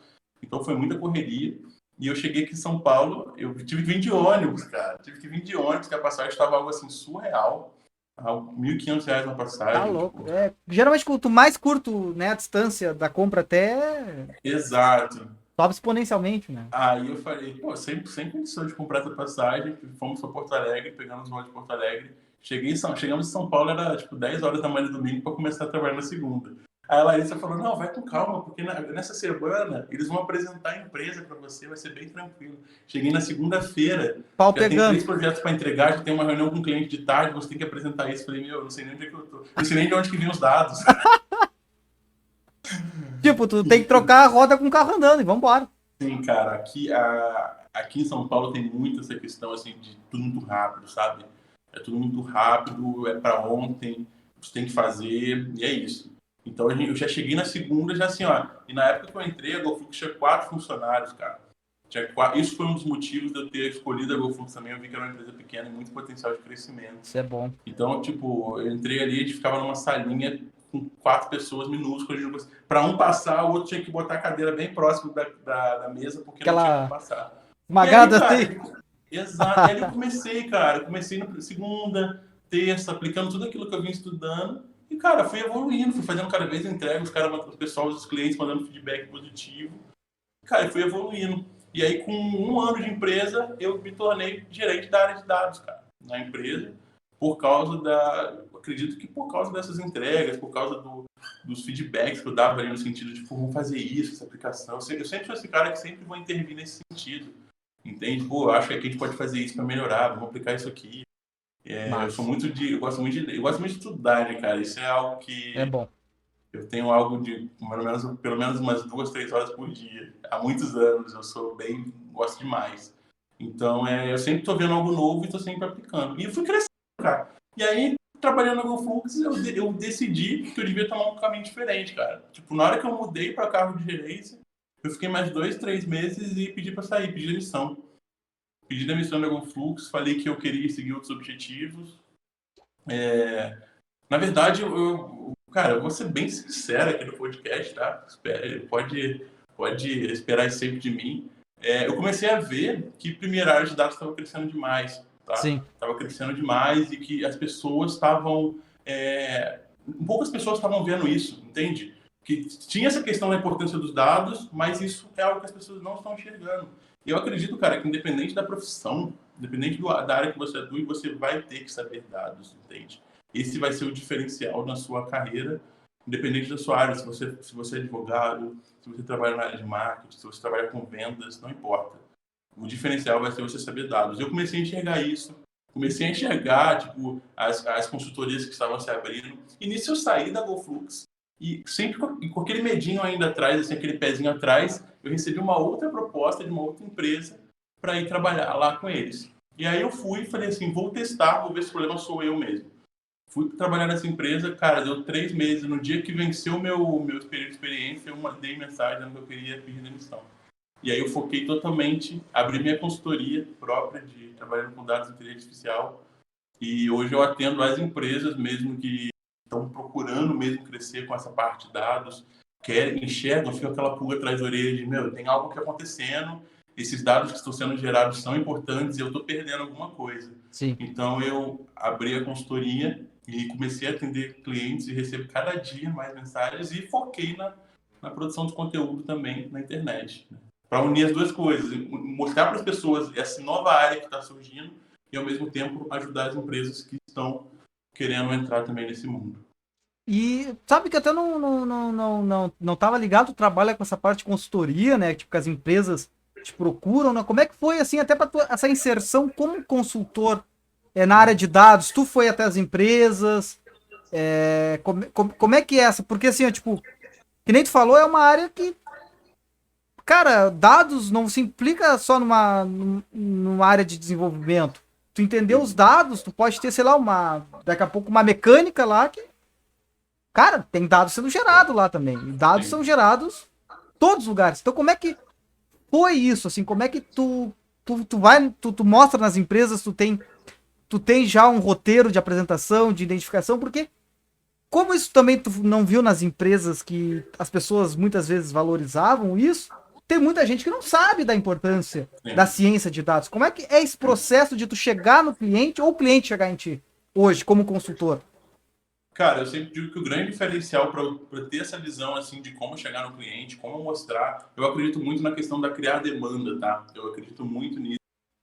Então foi muita correria. E eu cheguei aqui em São Paulo, eu tive que vir de ônibus, cara. Tive que vir de ônibus, que a passagem estava algo assim surreal. R$ 1.500 na Tá passagem. louco. Tipo, Geralmente, quanto mais curto, né, a distância da compra até, exato. sobe exponencialmente, né? Aí eu falei, pô, sem condição de comprar essa passagem, fomos para Porto Alegre, pegamos o voo de Porto Alegre. Chegamos em São Paulo, era tipo 10 horas da manhã do domingo para começar a trabalhar na segunda. Aí a Larissa falou, não, vai com calma, porque nessa semana eles vão apresentar a empresa para você, vai ser bem tranquilo. Cheguei na segunda-feira, Pau já tem 3 pegando. projetos para entregar, já tem uma reunião com o cliente de tarde, você tem que apresentar isso. Falei, eu não sei nem onde é que eu tô, não sei nem de onde que vem os dados. Tipo, tu tem que trocar a roda com o carro andando e vambora. Sim, cara, aqui em São Paulo tem muito essa questão assim de tudo muito rápido, sabe? É tudo muito rápido, é para ontem, você tem que fazer, e é isso. Então eu já cheguei na segunda, já assim, ó. E na época que eu entrei, a GoFlux tinha 4 funcionários, cara. Isso foi um dos motivos de eu ter escolhido a GoFlux também. Eu vi que era uma empresa pequena e muito potencial de crescimento. Isso é bom. Então, tipo, eu entrei ali, a gente ficava numa salinha com 4 pessoas minúsculas. Para um passar, o outro tinha que botar a cadeira bem próximo da mesa, porque não tinha como Aquela passar. E aí, esmagada cara, assim. exato. E aí eu comecei, cara. Eu comecei na segunda, terça, aplicando tudo aquilo que eu vim estudando. E, cara, fui evoluindo, fui fazendo cada vez entrega, o pessoal, os clientes mandando feedback positivo. Cara, eu fui evoluindo. E aí, com 1 ano de empresa, eu me tornei gerente da área de dados, cara, na empresa, por causa acredito que por causa dessas entregas, por causa dos feedbacks que eu dava ali no sentido de, pô, vamos fazer isso, essa aplicação. Eu sempre sou esse cara que sempre vou intervir nesse sentido, entende? Pô, eu acho que aqui a gente pode fazer isso para melhorar, vamos aplicar isso aqui. Eu gosto muito de estudar, né, cara? Isso é algo É que bom. eu tenho algo de pelo menos umas 2, 3 horas por dia. Há muitos anos, gosto demais. Então, eu sempre estou vendo algo novo e estou sempre aplicando. E eu fui crescendo, cara. E aí, trabalhando no GoFlux, eu decidi que eu devia tomar um caminho diferente, cara. Tipo, na hora que eu mudei para cargo de gerência, eu fiquei mais 2, 3 meses e pedi para sair, pedi demissão. Pedi demissão da GoFlux, falei que eu queria seguir outros objetivos. Na verdade, cara, eu vou ser bem sincero aqui no podcast, tá? Pode esperar isso sempre de mim. Eu comecei a ver que primeira área de dados estava crescendo demais, tá? Sim. Estava crescendo demais e que as pessoas estavam... poucas pessoas estavam vendo isso, entende? Que tinha essa questão da importância dos dados, mas isso é algo que as pessoas não estão enxergando. Eu acredito, cara, que independente da profissão, independente da área que você atua, você vai ter que saber dados, entende? Esse vai ser o diferencial na sua carreira, independente da sua área. Se você é advogado, se você trabalha na área de marketing, se você trabalha com vendas, não importa. O diferencial vai ser você saber dados. Eu comecei a enxergar isso. Comecei a enxergar tipo, as consultorias que estavam se abrindo. E nisso eu saí da GoFlux. E sempre com aquele medinho ainda atrás, assim, aquele pezinho atrás, eu recebi uma outra proposta de uma outra empresa para ir trabalhar lá com eles. E aí eu fui e falei assim, vou testar, vou ver se o problema sou eu mesmo. Fui trabalhar nessa empresa, cara, deu 3 meses. No dia que venceu o meu período de experiência, eu mandei mensagem dizendo que eu queria pedir demissão. E aí eu foquei totalmente, abri minha consultoria própria de trabalhando com dados de inteligência artificial. E hoje eu atendo as empresas mesmo que estão procurando mesmo crescer com essa parte de dados, enxergam, fica aquela pulga atrás da orelha de, meu, tem algo que acontecendo, esses dados que estão sendo gerados são importantes e eu estou perdendo alguma coisa. Sim. Então eu abri a consultoria e comecei a atender clientes e recebo cada dia mais mensagens e foquei na produção de conteúdo também na internet. Né? Para unir as duas coisas, mostrar para as pessoas essa nova área que está surgindo e, ao mesmo tempo, ajudar as empresas que estão querendo entrar também nesse mundo. E sabe que até não tava ligado, tu trabalha com essa parte de consultoria, né? Tipo, que as empresas te procuram, né? Como é que foi, assim, até para essa inserção como consultor na área de dados? Tu foi até as empresas? Como é que é essa? Porque, assim, tipo, que nem tu falou, é uma área que, cara, dados não se implica só numa área de desenvolvimento. Tu entender os dados, tu pode ter, sei lá, daqui a pouco uma mecânica lá que, cara, tem dados sendo gerados lá também. E dados Sim. são gerados em todos os lugares. Então, como é que foi isso? Assim, como é que tu mostra nas empresas, tu tem já um roteiro de apresentação, de identificação, porque como isso também tu não viu nas empresas que as pessoas muitas vezes valorizavam isso, tem muita gente que não sabe da importância da Sim. ciência de dados. Como é que é esse processo de tu chegar no cliente ou o cliente chegar em ti hoje, como consultor? Cara, eu sempre digo que o grande diferencial para ter essa visão assim de como chegar no cliente, como mostrar, eu acredito muito na questão da criar demanda, tá? Eu acredito muito nisso,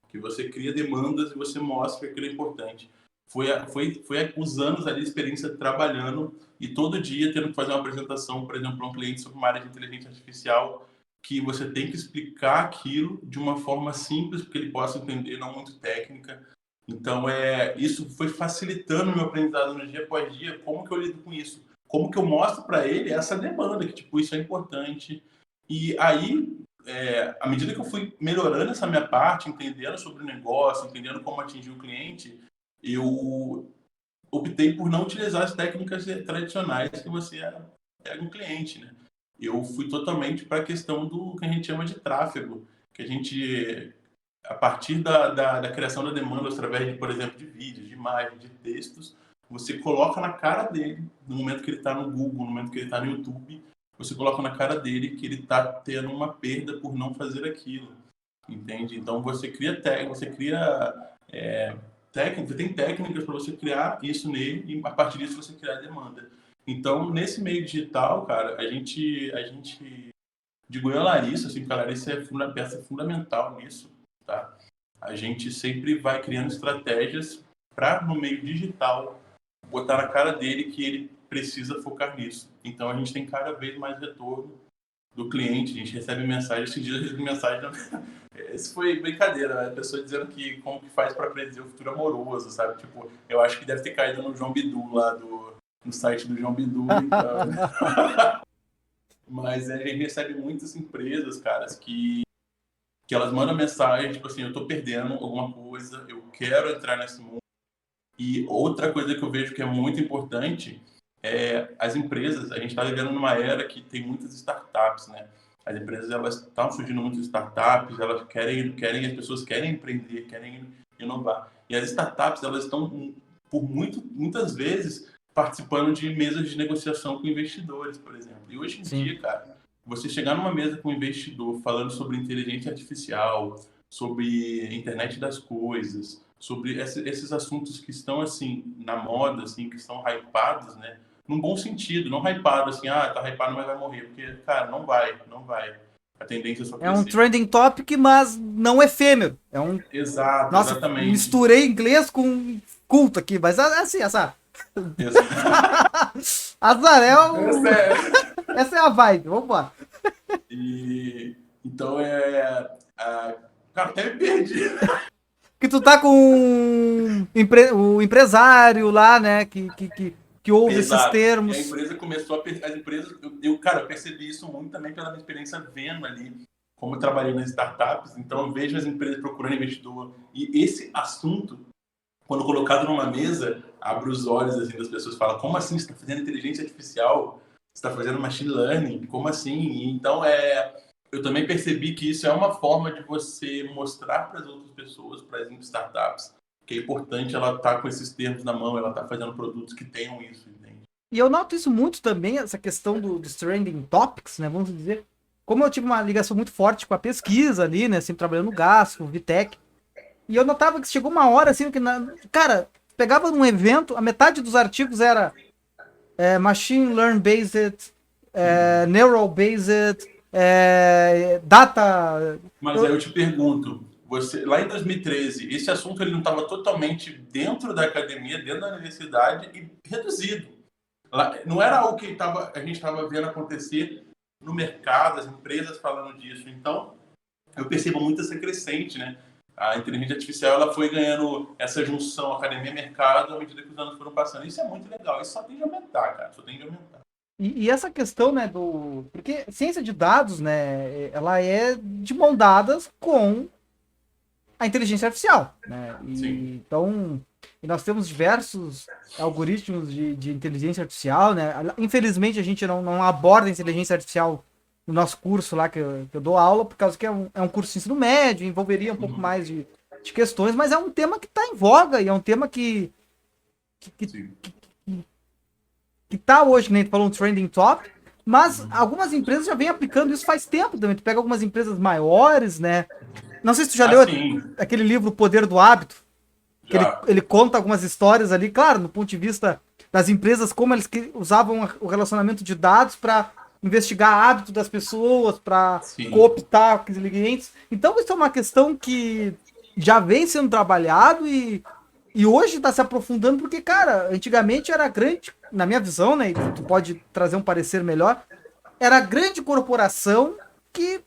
que você cria demandas e você mostra que aquilo é importante. Foi os anos ali de experiência trabalhando e todo dia tendo que fazer uma apresentação, por exemplo, para um cliente sobre uma área de inteligência artificial, que você tem que explicar aquilo de uma forma simples, porque ele possa entender, não muito técnica. Então, isso foi facilitando o meu aprendizado no dia após dia. Como que eu lido com isso? Como que eu mostro para ele essa demanda, que tipo, isso é importante. E aí, à medida que eu fui melhorando essa minha parte, entendendo sobre o negócio, entendendo como atingir o cliente, eu optei por não utilizar as técnicas tradicionais que você pega um cliente, né? Eu fui totalmente para a questão do que a gente chama de tráfego, que a gente a partir da criação da demanda através de, por exemplo, de vídeos, de imagens, de textos, você coloca na cara dele, no momento que ele está no Google, no momento que ele está no YouTube, você coloca na cara dele que ele está tendo uma perda por não fazer aquilo, entende? Então você cria técnicas, tem técnicas para você criar isso nele e a partir disso você criar a demanda. Então, nesse meio digital, cara, a gente de Goiânia Larissa, assim, porque a Larissa é uma peça fundamental nisso, tá? A gente sempre vai criando estratégias para, no meio digital, botar na cara dele que ele precisa focar nisso. Então, a gente tem cada vez mais retorno do cliente, a gente recebe mensagem, esses dias eu recebi mensagem, isso foi brincadeira, né? A pessoa dizendo que como que faz para predizer o futuro amoroso, sabe? Tipo, eu acho que deve ter caído no João Bidu lá no site do João Bidu, então. Mas a gente recebe muitas empresas, caras, que elas mandam mensagem, tipo assim, eu tô perdendo alguma coisa, eu quero entrar nesse mundo. E outra coisa que eu vejo que é muito importante é as empresas, a gente está vivendo numa era que tem muitas startups, né? As empresas, elas estão surgindo muitas startups, elas as pessoas querem empreender, querem inovar. E as startups, elas estão, muitas vezes, participando de mesas de negociação com investidores, por exemplo. E hoje em Sim. dia, cara, você chegar numa mesa com um investidor falando sobre inteligência artificial, sobre internet das coisas, sobre esses assuntos que estão assim na moda, assim, que estão hypados, né? Num bom sentido, não hypado assim, tá hypado, mas vai morrer, porque cara, não vai. A tendência é só É um crescer. trending topic, mas não efêmero. É um. Exato, Nossa, exatamente. misturei inglês com culto aqui, mas é assim, essa. Azar é É o. sério. Essa é a vibe, vambora. E então cara, até me perdi. Que tu tá com o empresário lá, né? Que ouve esses Exato. E a termos. empresa começou as empresas, cara, eu percebi isso muito também pela minha experiência vendo ali como eu trabalhei nas startups, então eu vejo as empresas procurando investidor e esse assunto, quando colocado numa mesa, abre os olhos assim das pessoas, fala, como assim você está fazendo inteligência artificial? Você está fazendo machine learning? Como assim? E, então eu também percebi que isso é uma forma de você mostrar para as outras pessoas, para as startups, que é importante ela estar com esses termos na mão, ela estar fazendo produtos que tenham isso, entende? E eu noto isso muito também, essa questão dos trending topics, né? Vamos dizer. Como eu tive uma ligação muito forte com a pesquisa ali, né? Sempre trabalhando no GAS, com o Vitec. E eu notava que chegou uma hora assim que, cara, pegava num evento, a metade dos artigos era machine learn based, neural based, data. Mas aí eu te pergunto, lá em 2013, esse assunto ele não estava totalmente dentro da academia, dentro da universidade e reduzido. Lá, não era algo que a gente estava vendo acontecer no mercado, as empresas falando disso. Então, eu percebo muito essa crescente, né? A inteligência artificial ela foi ganhando essa junção academia-mercado à medida que os anos foram passando. Isso é muito legal. Isso só tende a aumentar, cara. Só tende a aumentar. E essa questão, né, porque ciência de dados, né, ela é de mão dadas com a inteligência artificial, né? Então, nós temos diversos algoritmos de inteligência artificial, né? Infelizmente, a gente não aborda inteligência artificial no nosso curso lá, que eu dou aula, por causa que é um curso de ensino médio, envolveria um pouco mais de questões, mas é um tema que está em voga e é um tema que tá hoje, né? A gente falou um trending top, mas algumas empresas já vêm aplicando isso faz tempo também. Tu pega algumas empresas maiores, né? Não sei se tu já leu aquele livro O Poder do Hábito, que ele conta algumas histórias ali, claro, no ponto de vista das empresas, como eles usavam o relacionamento de dados para investigar hábito das pessoas, para cooptar clientes. Então, isso é uma questão que já vem sendo trabalhado e hoje está se aprofundando, porque, cara, antigamente era grande, na minha visão, né, e tu pode trazer um parecer melhor, era grande corporação que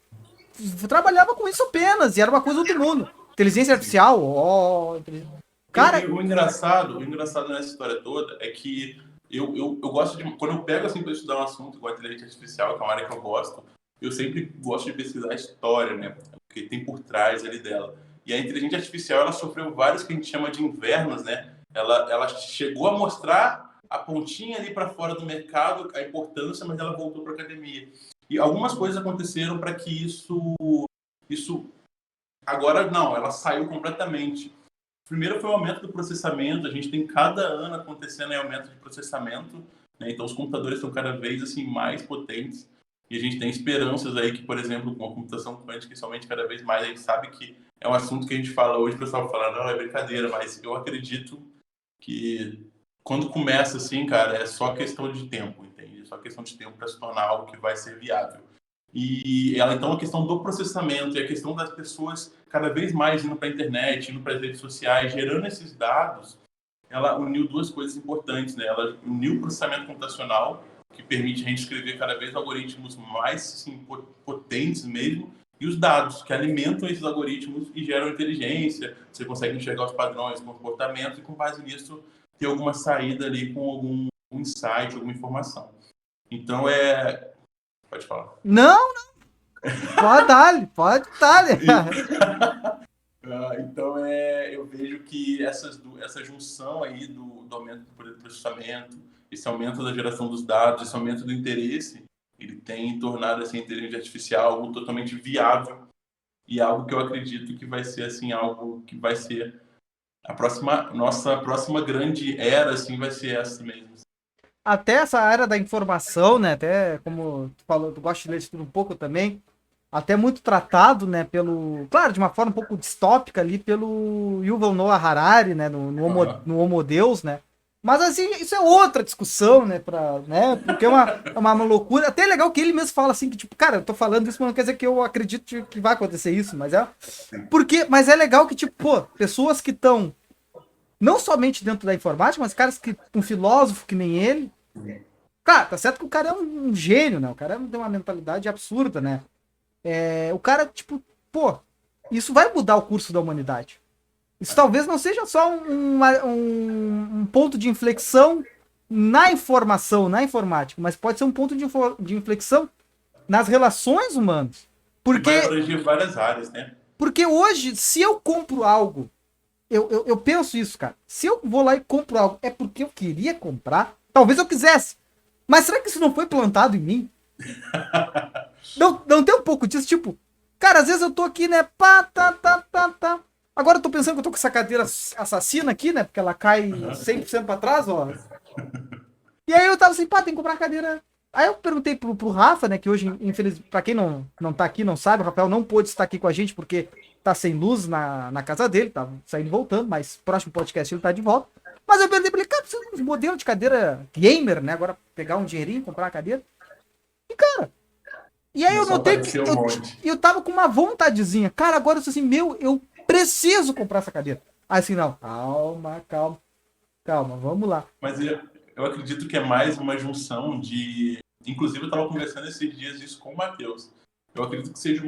trabalhava com isso apenas, e era uma coisa do mundo. Inteligência artificial, cara... O engraçado nessa história toda é que eu gosto de... Quando eu pego assim para estudar um assunto igual a inteligência artificial, que é uma área que eu gosto, eu sempre gosto de pesquisar a história, né? O que tem por trás ali dela. E a inteligência artificial, ela sofreu vários que a gente chama de invernos, né? Ela chegou a mostrar a pontinha ali para fora do mercado, a importância, mas ela voltou para a academia. E algumas coisas aconteceram para que isso... Agora, não, ela saiu completamente. Primeiro foi o aumento do processamento. A gente tem cada ano acontecendo aumento de processamento, né? Então, os computadores estão cada vez assim, mais potentes. E a gente tem esperanças aí que, por exemplo, com a computação quântica, somente cada vez mais, a gente sabe que é um assunto que a gente fala hoje, o pessoal fala, não, é brincadeira, mas eu acredito que quando começa assim, cara, é só questão de tempo, entende? É só questão de tempo para se tornar algo que vai ser viável. E ela, então, a questão do processamento e a questão das pessoas cada vez mais indo para a internet, indo para as redes sociais, gerando esses dados, ela uniu duas coisas importantes, né? Ela uniu o processamento computacional, que permite a gente escrever cada vez algoritmos mais assim, potentes mesmo, e os dados que alimentam esses algoritmos e geram inteligência. Você consegue enxergar os padrões, comportamentos e, com base nisso, ter alguma saída ali com algum insight, alguma informação. Então, Pode falar. Não. Pode dar. Então, eu vejo que essa junção aí do aumento do poder de processamento, esse aumento da geração dos dados, esse aumento do interesse, ele tem tornado assim, a inteligência artificial algo totalmente viável e algo que eu acredito que vai ser assim, algo que vai ser nossa próxima grande era, assim, vai ser essa mesmo. Até essa área da informação, né? Até como tu falou, tu gosta de ler isso tudo um pouco também. Até muito tratado, né? Claro, de uma forma um pouco distópica ali, pelo Yuval Noah Harari, né? No Homo Deus, né? Mas assim, isso é outra discussão, né? Porque é uma loucura. Até é legal que ele mesmo fala assim, que tipo, cara, eu tô falando isso, mas não quer dizer que eu acredito que vai acontecer isso, mas mas é legal que, tipo, pô, pessoas que estão não somente dentro da informática, mas caras um filósofo que nem ele. Cara, tá certo que o cara é um gênio, né? O cara tem uma mentalidade absurda, né? O cara, tipo, pô, isso vai mudar o curso da humanidade. Isso talvez não seja só um ponto de inflexão na informação, na informática, mas pode ser um ponto de inflexão nas relações humanas. Porque vai abranger várias áreas, né? Porque hoje, se eu compro algo, eu penso isso, cara. Se eu vou lá e compro algo, é porque eu queria comprar. Talvez eu quisesse. Mas será que isso não foi plantado em mim? Não tem um pouco disso, tipo... Cara, às vezes eu tô aqui, né? Tá. Agora eu tô pensando que eu tô com essa cadeira assassina aqui, né? Porque ela cai 100% pra trás, ó. E aí eu tava assim, tem que comprar uma cadeira... Aí eu perguntei pro Rafa, né? Que hoje, infelizmente, pra quem não tá aqui, não sabe, o Rafael não pôde estar aqui com a gente porque tá sem luz na casa dele, tá saindo e voltando, mas próximo podcast ele tá de volta. Mas eu perguntei pra ele, cara, precisa de um modelo de cadeira gamer, né? Agora pegar um dinheirinho, comprar uma cadeira. E, cara, E aí eu Começou a notei que aparecer um monte. eu tava com uma vontadezinha. Cara, agora eu sou assim, meu, eu preciso comprar essa cadeira. Aí assim, não, calma, calma, calma, vamos lá. Mas eu acredito que é mais uma junção de. Inclusive, eu estava conversando esses dias isso com o Matheus. Eu acredito que seja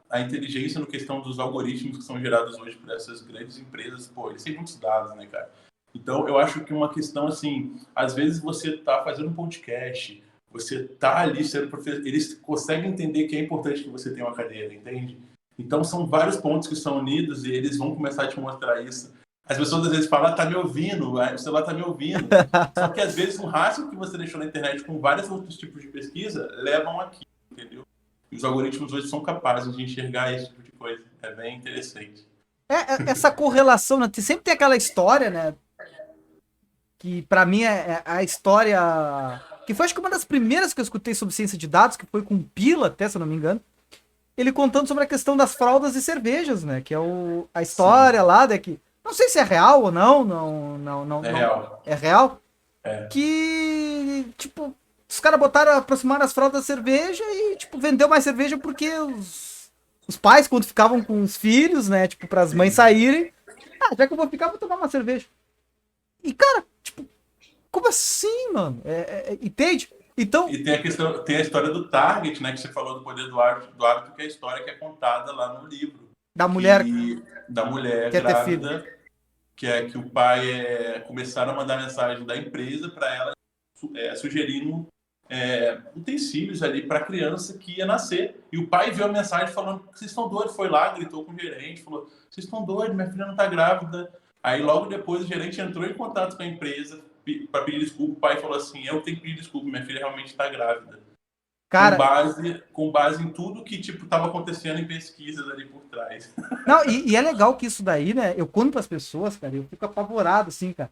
a inteligência no questão dos algoritmos que são gerados hoje por essas grandes empresas. Pô, eles têm muitos dados, né, cara? Então, eu acho que uma questão assim, às vezes você está fazendo um podcast, você está ali sendo professor, eles conseguem entender que é importante que você tenha uma cadeira, entende? Então, são vários pontos que são unidos e eles vão começar a te mostrar isso. As pessoas às vezes falam, tá me ouvindo, o celular tá me ouvindo. Só que às vezes o rastro que você deixou na internet com vários outros tipos de pesquisa levam aqui, entendeu? E os algoritmos hoje são capazes de enxergar esse tipo de coisa. É bem interessante. Essa correlação, né? Sempre tem aquela história, né? Que pra mim é a história. Que foi acho que uma das primeiras que eu escutei sobre ciência de dados, que foi com o Pila, até, se eu não me engano. Ele contando sobre a questão das fraldas e cervejas, né? Que é a história Sim, lá, né? Que, não sei se é real ou não, é não. real. É real? É. Que, tipo, os caras botaram, aproximaram as fraldas da cerveja e, tipo, vendeu mais cerveja porque os pais, quando ficavam com os filhos, né? Tipo, para as mães Sim. saírem, já que eu vou ficar, vou tomar uma cerveja. E, cara, tipo, como assim, mano? Entende? Então, E tem a questão, tem a história do Target, né? Que você falou do poder do hábito, que é a história que é contada lá no livro. da mulher Que, da mulher quer ter filho. grávida, que é que o pai começaram a mandar mensagem da empresa para ela sugerindo utensílios ali para a criança que ia nascer. E o pai viu a mensagem falando: vocês estão doidos? Foi lá, gritou com o gerente, falou: vocês estão doidos, minha filha não está grávida. Aí logo depois o gerente entrou em contato com a empresa para pedir desculpa. O pai falou assim: eu tenho que pedir desculpa, minha filha realmente está grávida. Cara, Com base em tudo que tipo estava acontecendo em pesquisas ali por trás. não, e é legal que isso daí, né? Eu conto pras pessoas, cara, eu fico apavorado, assim, cara.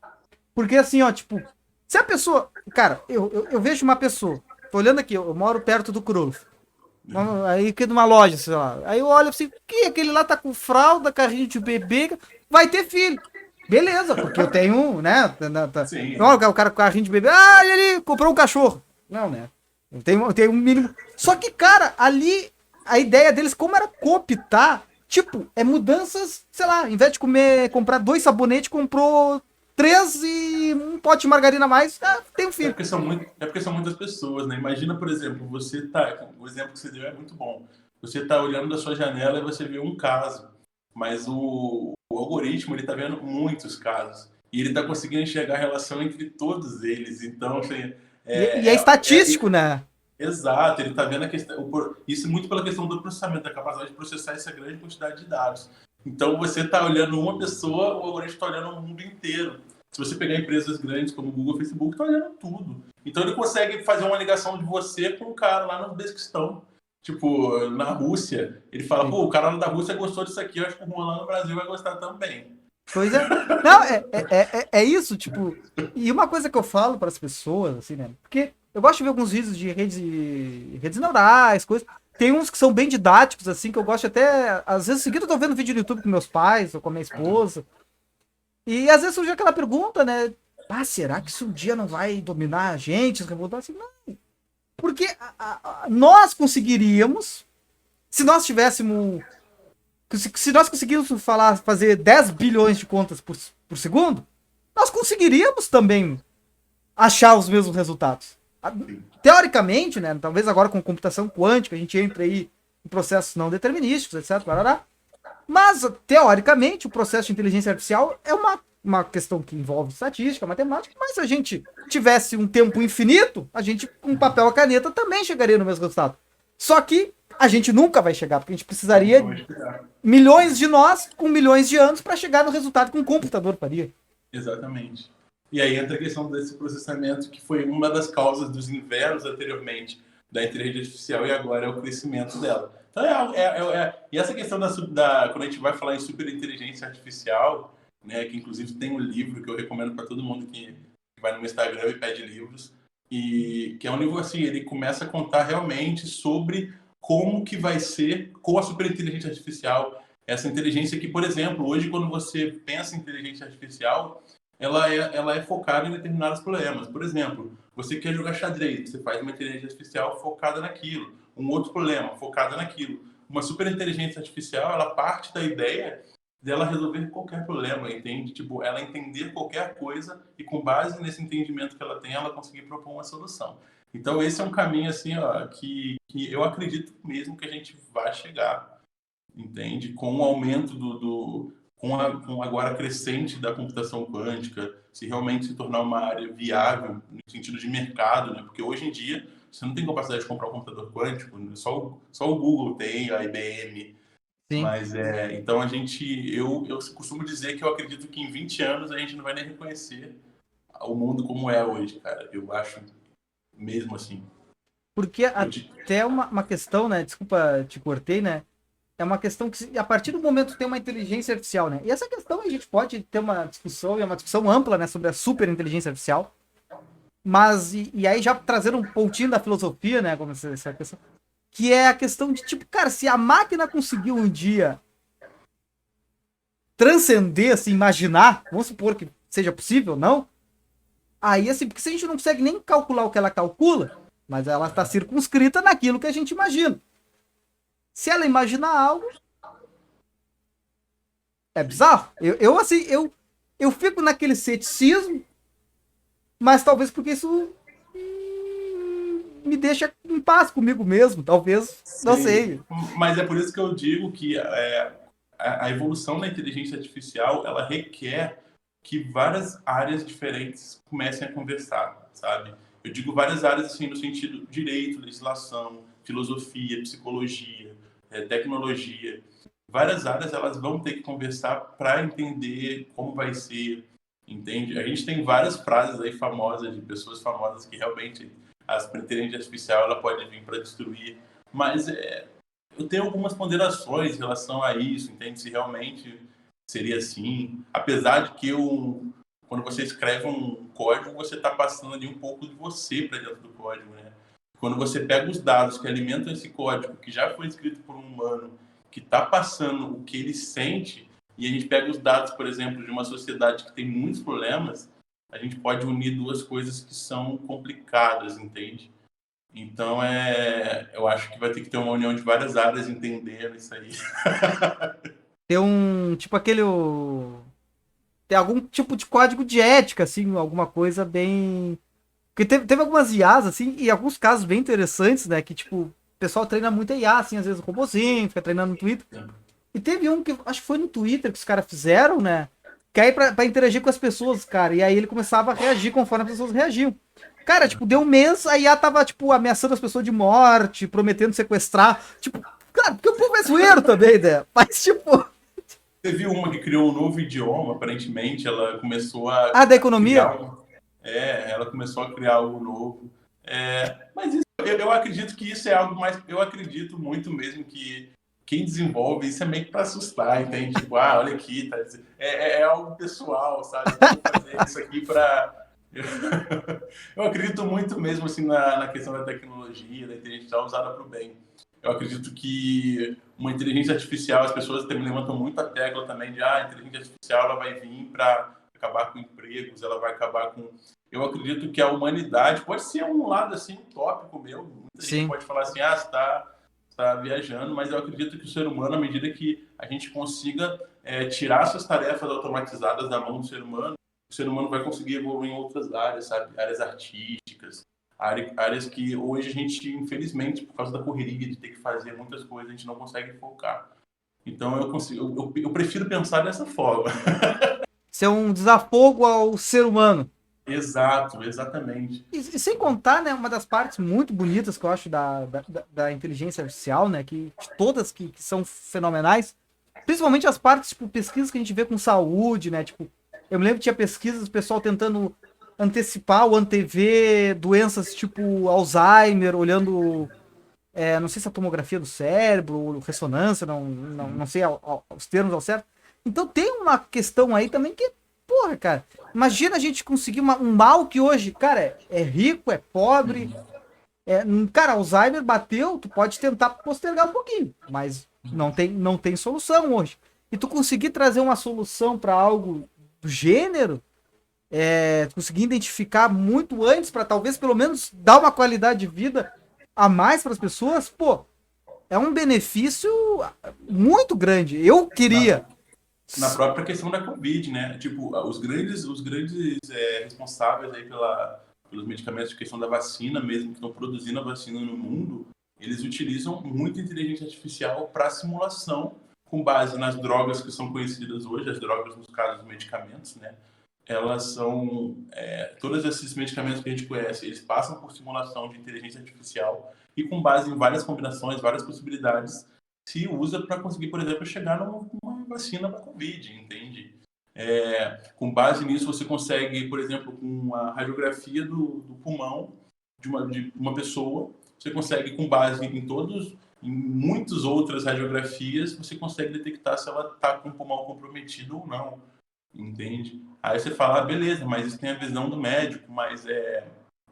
Porque assim, ó, tipo, se a pessoa. Cara, eu vejo uma pessoa. Tô olhando aqui, eu moro perto do Cruz. Aí que numa loja, sei lá. Aí eu olho assim, que aquele lá tá com fralda, carrinho de bebê, vai ter filho. Beleza, porque eu tenho, né? Sim. Olha o cara com carrinho de bebê. Ah, ele comprou um cachorro. Não, né? Eu tenho um mínimo. Só que, cara, ali a ideia deles, como era cooptar, tipo, é mudanças, sei lá, em vez de comprar 2 sabonetes, comprou 3 e um pote de margarina a mais, tem um filho. É porque são muitas pessoas, né? Imagina, por exemplo, você tá. O exemplo que você deu é muito bom. Você tá olhando da sua janela e você vê um caso, mas o algoritmo ele tá vendo muitos casos e ele tá conseguindo enxergar a relação entre todos eles. Então, assim, E é estatístico, né? exato, ele está vendo a questão, isso muito pela questão do processamento, da capacidade de processar essa grande quantidade de dados. Então, você está olhando uma pessoa, o algoritmo está olhando o mundo inteiro. Se você pegar empresas grandes como o Google, o Facebook, está olhando tudo. Então, ele consegue fazer uma ligação de você com o cara lá no Uzbequistão. Tipo, na Rússia. Ele fala, Sim. pô, o cara lá da Rússia gostou disso aqui, eu acho que o Juan lá no Brasil vai gostar também. Pois é. Não, é isso, tipo. E uma coisa que eu falo para as pessoas, assim, né? Porque eu gosto de ver alguns vídeos de redes neurais, coisas. Tem uns que são bem didáticos, assim, que eu gosto até. Às vezes, seguido, eu tô vendo vídeo no YouTube com meus pais ou com a minha esposa. E às vezes surge aquela pergunta, né? Ah, será que isso um dia não vai dominar a gente? Revoltar assim? Não. Porque nós conseguiríamos, se nós tivéssemos. Se nós conseguíssemos fazer 10 bilhões de contas por segundo, nós conseguiríamos também achar os mesmos resultados. Teoricamente, né? Talvez agora com computação quântica a gente entre aí em processos não determinísticos, etc. Barará. Mas, teoricamente, o processo de inteligência artificial é uma questão que envolve estatística, matemática, mas se a gente tivesse um tempo infinito, a gente, com papel e caneta, também chegaria no mesmo resultado. Só que a gente nunca vai chegar, porque a gente precisaria milhões de nós com milhões de anos para chegar no resultado que um computador faria. Exatamente. E aí entra a questão desse processamento, que foi uma das causas dos invernos anteriormente da inteligência artificial e agora é o crescimento dela. Então, e essa questão quando a gente vai falar em superinteligência artificial, né, que inclusive tem um livro que eu recomendo para todo mundo que vai no meu Instagram e pede livros, e que é um livro assim, ele começa a contar realmente sobre como que vai ser com a superinteligência artificial, essa inteligência que, por exemplo, hoje quando você pensa em inteligência artificial, ela é focada em determinados problemas. Por exemplo, Você quer jogar xadrez, você faz uma inteligência artificial focada naquilo. Um outro problema, focada naquilo. Uma super inteligência artificial, ela parte da ideia dela resolver qualquer problema, entende? Tipo, ela entender qualquer coisa e com base nesse entendimento que ela tem, ela conseguir propor uma solução. Então, esse é um caminho, assim, ó, que eu acredito mesmo que a gente vai chegar, entende? Com o aumento com agora crescente da computação quântica, se realmente se tornar uma área viável no sentido de mercado, né? Porque hoje em dia você não tem capacidade de comprar um computador quântico, né? Só o Google tem, a IBM, Sim. mas então eu costumo dizer que eu acredito que em 20 anos a gente não vai nem reconhecer o mundo como é hoje, cara. Eu acho mesmo assim. Porque Eu te- até uma questão, né? Desculpa, te cortei, né? É uma questão que, a partir do momento que tem uma inteligência artificial, né? E essa questão a gente pode ter uma discussão, e é uma discussão ampla, né? Sobre a super inteligência artificial. Mas, e aí já trazendo um pontinho da filosofia, né? Como essa questão, que é a questão de, tipo, cara, se a máquina conseguiu um dia transcender, assim, imaginar, vamos supor que seja possível, não? Aí, assim, porque se a gente não consegue nem calcular o que ela calcula, mas ela está circunscrita naquilo que a gente imagina. Se ela imaginar algo, é bizarro. Assim, eu fico naquele ceticismo, mas talvez porque isso me deixa em paz comigo mesmo, talvez, não Sim, sei. mas é por isso que eu digo que a evolução da inteligência artificial ela requer que várias áreas diferentes comecem a conversar, sabe? Eu digo várias áreas assim no sentido direito, legislação, filosofia, psicologia, tecnologia. Várias áreas elas vão ter que conversar para entender como vai ser, entende? A gente tem várias frases aí famosas de pessoas famosas que realmente a inteligência artificial ela pode vir para destruir, mas eu tenho algumas ponderações em relação a isso, entende? Se realmente seria assim, apesar de que quando você escreve um código, você está passando ali um pouco de você para dentro do código, né? Quando você pega os dados que alimentam esse código, que já foi escrito por um humano, que está passando o que ele sente, e a gente pega os dados, por exemplo, de uma sociedade que tem muitos problemas, a gente pode unir duas coisas que são complicadas, entende? Então, eu acho que vai ter que ter uma união de várias áreas entendendo isso aí. Ter um, tipo aquele, ter algum tipo de código de ética, assim, alguma coisa bem... Porque teve algumas IAs, assim, e alguns casos bem interessantes, né, que, tipo, o pessoal treina muito a IA, assim, às vezes o robôzinho, fica treinando no Twitter. E teve um que, acho que foi no Twitter que os caras fizeram, né, que aí pra interagir com as pessoas, cara, e aí ele começava a reagir conforme as pessoas reagiam. Cara, tipo, deu um mês, a IA tava, tipo, ameaçando as pessoas de morte, prometendo sequestrar, tipo, cara, porque o povo é zoeiro também, né, mas, tipo... Teve uma que criou um novo idioma, aparentemente, ela começou a Ah, da economia? criar ela começou a criar algo novo. Mas eu acredito que isso é algo mais. Eu acredito muito mesmo que quem desenvolve isso é meio que para assustar, entende? Tipo, olha aqui, tá, é algo pessoal, sabe? Eu vou fazer isso aqui para. Eu acredito muito mesmo assim na questão da tecnologia, da inteligência artificial usada para o bem. Eu acredito que uma inteligência artificial, as pessoas também levantam muito a tecla também de a inteligência artificial ela vai vir para acabar com empregos, ela vai acabar com... Eu acredito que a humanidade, pode ser um lado assim utópico meu, muita gente Sim. pode falar assim, você está viajando, mas eu acredito que o ser humano, à medida que a gente consiga tirar essas tarefas automatizadas da mão do ser humano, o ser humano vai conseguir evoluir em outras áreas, sabe? Áreas artísticas, áreas que hoje a gente, infelizmente, por causa da correria de ter que fazer muitas coisas, a gente não consegue focar. Então eu prefiro pensar dessa forma. Ser um desafogo ao ser humano. Exato, exatamente. E sem contar, né, uma das partes muito bonitas que eu acho da inteligência artificial, né, que de todas que são fenomenais, principalmente as partes, tipo, pesquisas que a gente vê com saúde, né, tipo, eu me lembro que tinha pesquisas do pessoal tentando antecipar ou antever doenças tipo Alzheimer, olhando, não sei se a tomografia do cérebro, ou ressonância, não sei os termos ao certo. Então tem uma questão aí também que, porra, cara, imagina a gente conseguir um mal que hoje, cara, é rico, é pobre, cara, Alzheimer bateu, tu pode tentar postergar um pouquinho, mas não tem solução hoje. E tu conseguir trazer uma solução para algo do gênero, conseguir identificar muito antes para talvez pelo menos dar uma qualidade de vida a mais para as pessoas, pô, é um benefício muito grande. Eu Na, queria. na própria questão da Covid, né? Tipo, os grandes responsáveis aí pelos medicamentos de questão da vacina mesmo, que estão produzindo a vacina no mundo, eles utilizam muita inteligência artificial para simulação com base nas drogas que são conhecidas hoje, as drogas nos casos dos medicamentos, né? Elas são todos esses medicamentos que a gente conhece, eles passam por simulação de inteligência artificial e com base em várias combinações, várias possibilidades, se usa para conseguir, por exemplo, chegar numa vacina para Covid, entende? Com base nisso, você consegue, por exemplo, com a radiografia do pulmão de uma pessoa, você consegue, com base em muitas outras radiografias, você consegue detectar se ela está com o pulmão comprometido ou não, entende? Aí você fala, beleza, mas isso tem a visão do médico, mas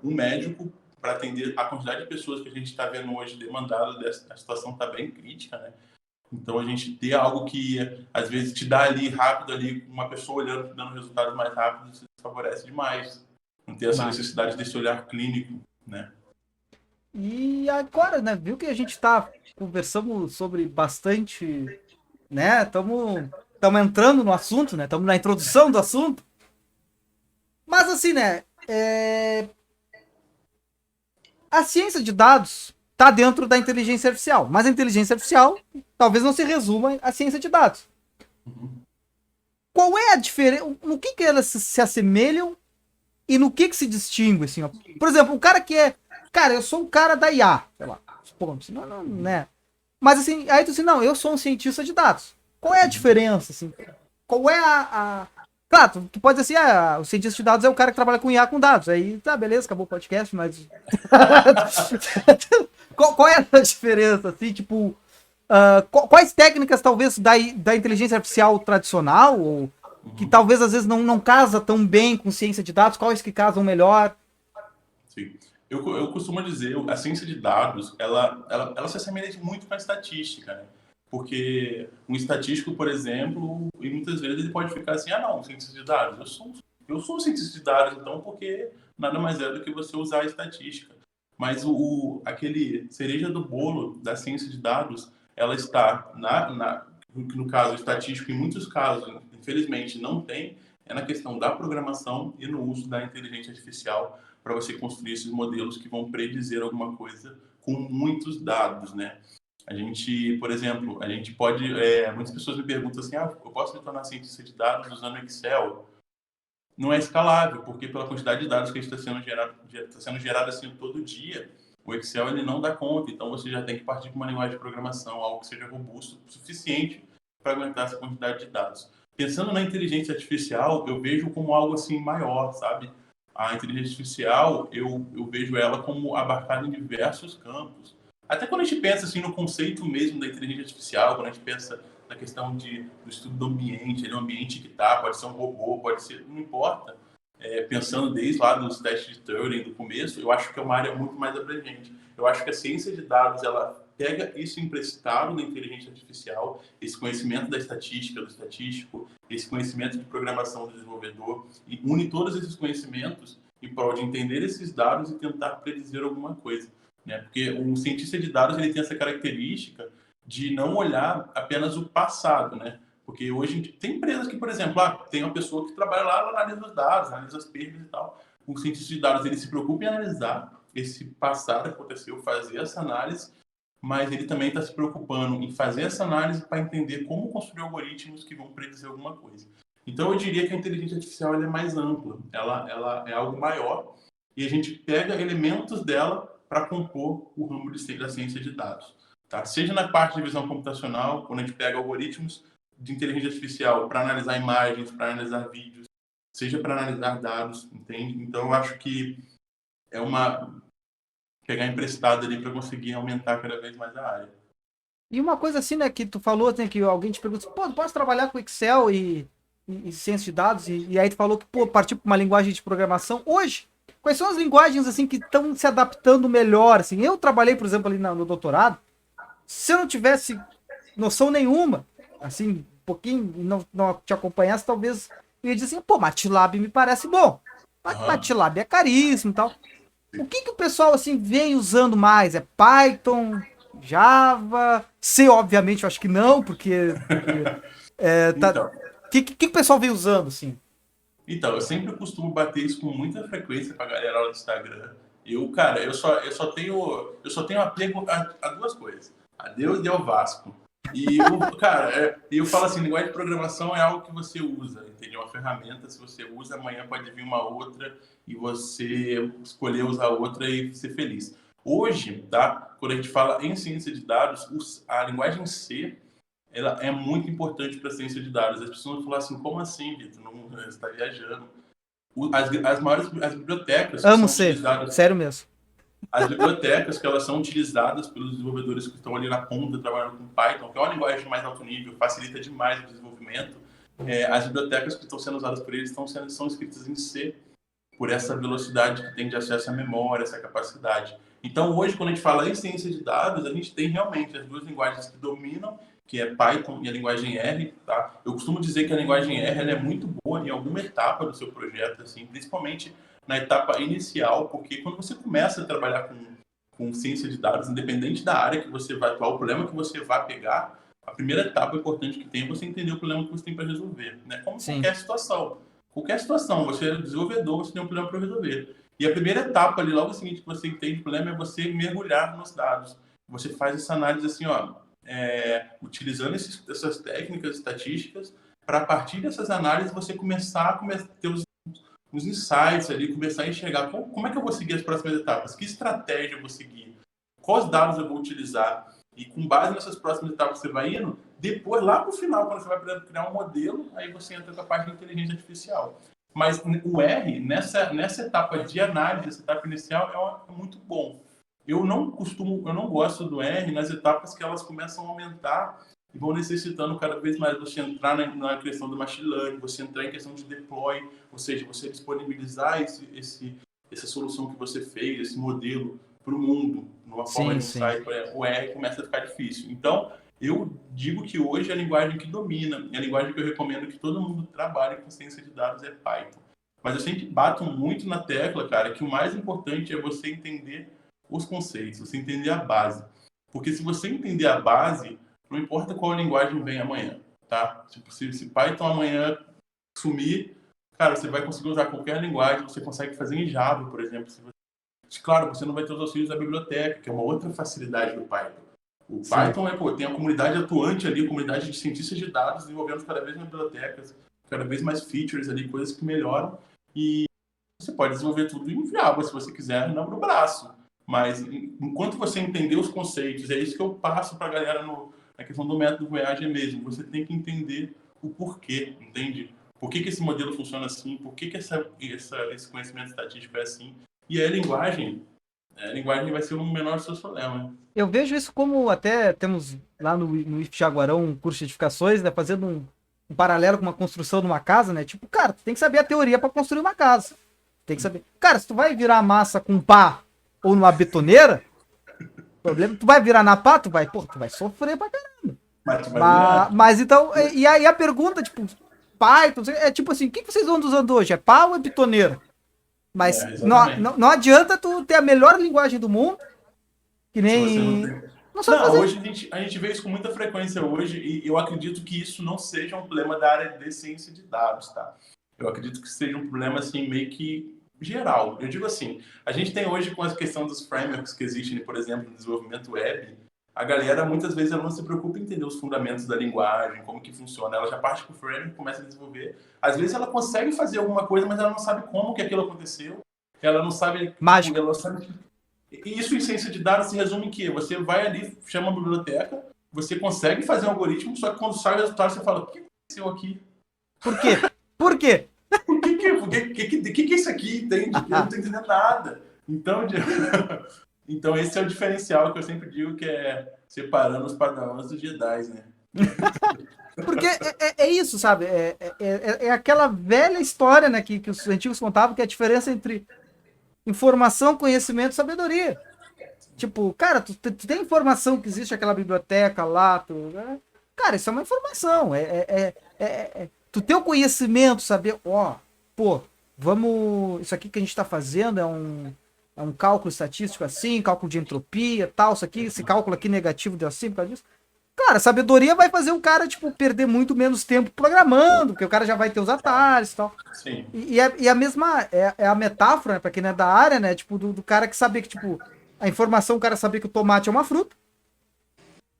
um médico, para atender a quantidade de pessoas que a gente está vendo hoje demandada, a situação está bem crítica, né? Então a gente ter algo que às vezes te dá ali rápido, ali, uma pessoa olhando, dando resultados mais rápidos, isso favorece demais. Não ter essa necessidade desse olhar clínico, né? E agora, né, viu que a gente tá conversando sobre bastante, né? Estamos entrando no assunto, né? Estamos na introdução do assunto. Mas assim, né? A ciência de dados está dentro da inteligência artificial, mas a inteligência artificial talvez não se resuma à ciência de dados. Qual é a diferença? No que elas se assemelham e no que se distingue, assim, ó? Por exemplo, um cara que é... Cara, eu sou um cara da IA, sei lá. Pô, não, né? Mas assim, aí tu assim, não, eu sou um cientista de dados. Qual é a diferença, assim? Qual é Claro, tu pode dizer assim, o cientista de dados é o cara que trabalha com IA com dados. Aí, tá, beleza, acabou o podcast, mas... qual é a diferença, assim, tipo... quais técnicas, talvez, da inteligência artificial tradicional, ou que talvez, às vezes, não casa tão bem com ciência de dados, quais que casam melhor? Sim. Eu costumo dizer, a ciência de dados, ela se assemelha muito com a estatística, né? Porque um estatístico, por exemplo, e muitas vezes ele pode ficar assim, não, cientista de dados, eu sou um cientista de dados, então, porque nada mais é do que você usar a estatística. Mas aquele cereja do bolo da ciência de dados, ela está no caso estatístico, em muitos casos, infelizmente, não tem, é na questão da programação e no uso da inteligência artificial para você construir esses modelos que vão predizer alguma coisa com muitos dados, né? A gente, por exemplo, a gente pode... muitas pessoas me perguntam assim, eu posso me tornar cientista de dados usando Excel? Não é escalável, porque pela quantidade de dados que está sendo gerado assim todo dia, o Excel ele não dá conta, então você já tem que partir para uma linguagem de programação, algo que seja robusto o suficiente para aguentar essa quantidade de dados. Pensando na inteligência artificial, eu vejo como algo assim maior, sabe? A inteligência artificial, eu vejo ela como abarcada em diversos campos. Até quando a gente pensa assim no conceito mesmo da inteligência artificial, quando a gente pensa na questão do estudo do ambiente, o ambiente que está, pode ser um robô, pode ser, não importa. Pensando desde lá dos testes de Turing, do começo, eu acho que é uma área muito mais abrangente. Eu acho que a ciência de dados, ela pega isso emprestado na inteligência artificial, esse conhecimento da estatística, do estatístico, esse conhecimento de programação do desenvolvedor, e une todos esses conhecimentos em prol de entender esses dados e tentar predizer alguma coisa, né? Porque um cientista de dados, ele tem essa característica de não olhar apenas o passado, né? Porque hoje tem empresas que, por exemplo, tem uma pessoa que trabalha lá, ela analisa os dados, analisa as perdas e tal. O cientista de dados, ele se preocupa em analisar esse passado que aconteceu, fazer essa análise, mas ele também está se preocupando em fazer essa análise para entender como construir algoritmos que vão predizer alguma coisa. Então, eu diria que a inteligência artificial ela é mais ampla, ela é algo maior, e a gente pega elementos dela para compor o ramo da ciência de dados. Tá? Seja na parte de visão computacional, quando a gente pega algoritmos de inteligência artificial para analisar imagens, para analisar vídeos, seja para analisar dados, entende? Então, eu acho que é pegar emprestado ali para conseguir aumentar cada vez mais a área. E uma coisa assim, né, que tu falou, né, que alguém te pergunta, pô, tu pode trabalhar com Excel e ciência de dados, e aí tu falou que, pô, partir para uma linguagem de programação. Hoje, quais são as linguagens, assim, que estão se adaptando melhor, assim? Eu trabalhei, por exemplo, ali no doutorado, se eu não tivesse noção nenhuma, assim, um pouquinho, não te acompanhasse, talvez eu ia dizer assim, pô, MATLAB me parece bom. Mas MATLAB é caríssimo e tal. O que o pessoal, assim, vem usando mais? É Python, Java, C, obviamente, eu acho que não, porque tá... Então, O pessoal vem usando, assim? Então, eu sempre costumo bater isso com muita frequência pra galera lá do Instagram. Cara, eu só tenho apego a duas coisas: a Deus e ao Vasco. Cara, eu falo assim, linguagem de programação é algo que você usa, entendeu? Uma ferramenta, se você usa, amanhã pode vir uma outra e você escolher usar outra e ser feliz. Hoje, tá? Quando a gente fala em ciência de dados, a linguagem C, ela é muito importante para a ciência de dados. As pessoas vão falar assim, como assim, Vitor? Não, você está viajando. As bibliotecas que Amo são C, utilizadas, sério mesmo. as bibliotecas que elas são utilizadas pelos desenvolvedores que estão ali na ponta trabalhando com Python, que é uma linguagem de mais alto nível, facilita demais o desenvolvimento. As bibliotecas que estão sendo usadas por eles são escritas em C, por essa velocidade que tem de acesso à memória, essa capacidade. Então, hoje, quando a gente fala em ciência de dados, a gente tem realmente as duas linguagens que dominam, que é Python e a linguagem R. Tá? Eu costumo dizer que a linguagem R ela é muito boa em alguma etapa do seu projeto, assim, principalmente na etapa inicial, porque quando você começa a trabalhar com ciência de dados, independente da área que você vai atuar, o problema que você vai pegar, a primeira etapa importante que tem é você entender o problema que você tem para resolver. Né? Como Sim. qualquer situação. Qualquer situação, você é desenvolvedor, você tem um problema para resolver. E a primeira etapa ali, logo seguinte que você entende o problema, é você mergulhar nos dados. Você faz essa análise assim, ó, utilizando essas técnicas estatísticas, para a partir dessas análises você começar a ter os insights ali, começar a enxergar como é que eu vou seguir as próximas etapas, que estratégia eu vou seguir, quais dados eu vou utilizar. E com base nessas próximas etapas que você vai indo, depois, lá no final, quando você vai criar um modelo, aí você entra com a parte de inteligência artificial. Mas o R, nessa etapa de análise, essa etapa inicial, é muito bom. Eu não gosto do R nas etapas que elas começam a aumentar e vão necessitando cada vez mais você entrar na questão do machine learning, você entrar em questão de deploy, ou seja, você disponibilizar essa solução que você fez, esse modelo para o mundo, numa forma de insight, o R começa a ficar difícil. Então, eu digo que hoje a linguagem que domina, a linguagem que eu recomendo que todo mundo trabalhe com ciência de dados é Python. Mas eu sempre bato muito na tecla, cara, que o mais importante é você entender os conceitos, você entender a base. Porque se você entender a base, não importa qual linguagem vem amanhã, tá? Tipo, se Python amanhã sumir, cara, você vai conseguir usar qualquer linguagem, você consegue fazer em Java, por exemplo. Claro, você não vai ter os auxílios da biblioteca, que é uma outra facilidade do Python. O Sim. Python tem a comunidade atuante ali, a comunidade de cientistas de dados desenvolvendo cada vez mais bibliotecas, cada vez mais features ali, coisas que melhoram. E você pode desenvolver tudo em Java, se você quiser, não no braço. Mas enquanto você entender os conceitos, é isso que eu passo para a galera na questão do método Voyager mesmo. Você tem que entender o porquê, entende? Por que esse modelo funciona assim? Por que esse conhecimento estatístico é assim? E a linguagem vai ser o menor dos seus problemas. Eu vejo isso como até temos lá no IF Jaguarão um curso de edificações, né? Fazendo um paralelo com uma construção de uma casa, né? Tipo, cara, tu tem que saber a teoria para construir uma casa. Tem que saber. Cara, se tu vai virar massa com pá ou numa betoneira, problema, tu vai virar na pá, tu vai sofrer pra caramba. Mas então, e aí a pergunta, tipo, Python, é tipo assim, o que vocês estão usando hoje? É pá ou é betoneira? Mas não adianta tu ter a melhor linguagem do mundo, que nem... Hoje a gente vê isso com muita frequência hoje, e eu acredito que isso não seja um problema da área de ciência de dados, tá? Eu acredito que seja um problema, assim, meio que geral. Eu digo assim, a gente tem hoje com a questão dos frameworks que existem, por exemplo, no desenvolvimento web, a galera, muitas vezes, ela não se preocupa em entender os fundamentos da linguagem, como que funciona. Ela já parte com o framework, começa a desenvolver. Às vezes ela consegue fazer alguma coisa, mas ela não sabe como que aquilo aconteceu. Ela não sabe... Mágico. Ela sabe... E isso em ciência de dados se resume em que você vai ali, chama a biblioteca, você consegue fazer um algoritmo, só que quando sai o resultado você fala, o que aconteceu aqui? Por quê? Por quê? O que é isso aqui, entende? Eu não tô entendendo nada. Então esse é o diferencial que eu sempre digo, que é separando os padrões dos Jedi, né? Porque é isso, sabe? É aquela velha história, né, que os antigos contavam, que é a diferença entre informação, conhecimento e sabedoria. Tipo, cara, tu tem informação que existe aquela biblioteca lá, cara, isso é uma informação. tu ter o conhecimento, saber, ó, pô, vamos, isso aqui que a gente tá fazendo é um cálculo estatístico assim, cálculo de entropia, tal, isso aqui, esse cálculo aqui negativo deu assim por causa disso. Cara, sabedoria vai fazer o cara, tipo, perder muito menos tempo programando, porque o cara já vai ter os atalhos e tal. Sim. E a mesma, é a metáfora, né, pra quem não é da área, né, tipo, do cara que sabia que, tipo, a informação, o cara sabia que o tomate é uma fruta,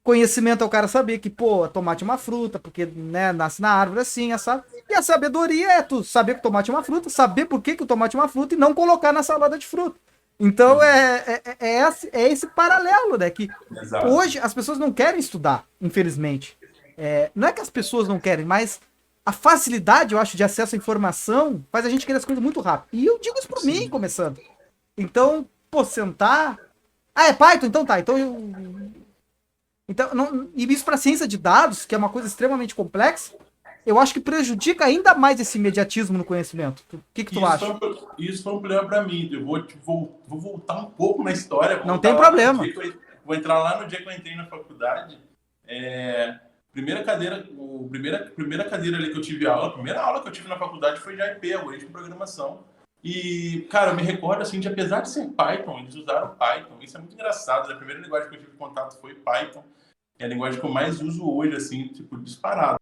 conhecimento é o cara saber que, pô, tomate é uma fruta, porque, né, nasce na árvore assim, sabe? E a sabedoria é tu saber que o tomate é uma fruta, saber por que o tomate é uma fruta e não colocar na salada de fruta. Então esse paralelo, né? Que Exato. hoje as pessoas não querem estudar, infelizmente. Não é que as pessoas não querem, mas a facilidade, eu acho, de acesso à informação faz a gente querer as coisas muito rápido. E eu digo isso por mim, começando. Então, pô, sentar. Ah, é Python? Então tá. Então não, e isso para ciência de dados, que é uma coisa extremamente complexa, eu acho que prejudica ainda mais esse imediatismo no conhecimento. O que tu acha? Isso foi um problema para mim. Eu vou voltar um pouco na história. Não tem problema. Vou entrar lá no dia que eu entrei na faculdade. Primeira cadeira ali que eu tive aula, a primeira aula que eu tive na faculdade foi de AIP, algoritmo de programação. E, cara, eu me recordo, assim, de apesar de ser Python, eles usaram Python. Isso é muito engraçado. A primeira linguagem que eu tive contato foi Python. É a linguagem que eu mais uso hoje, assim, tipo, disparado.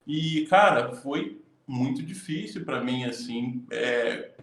E, cara, foi muito difícil para mim, assim,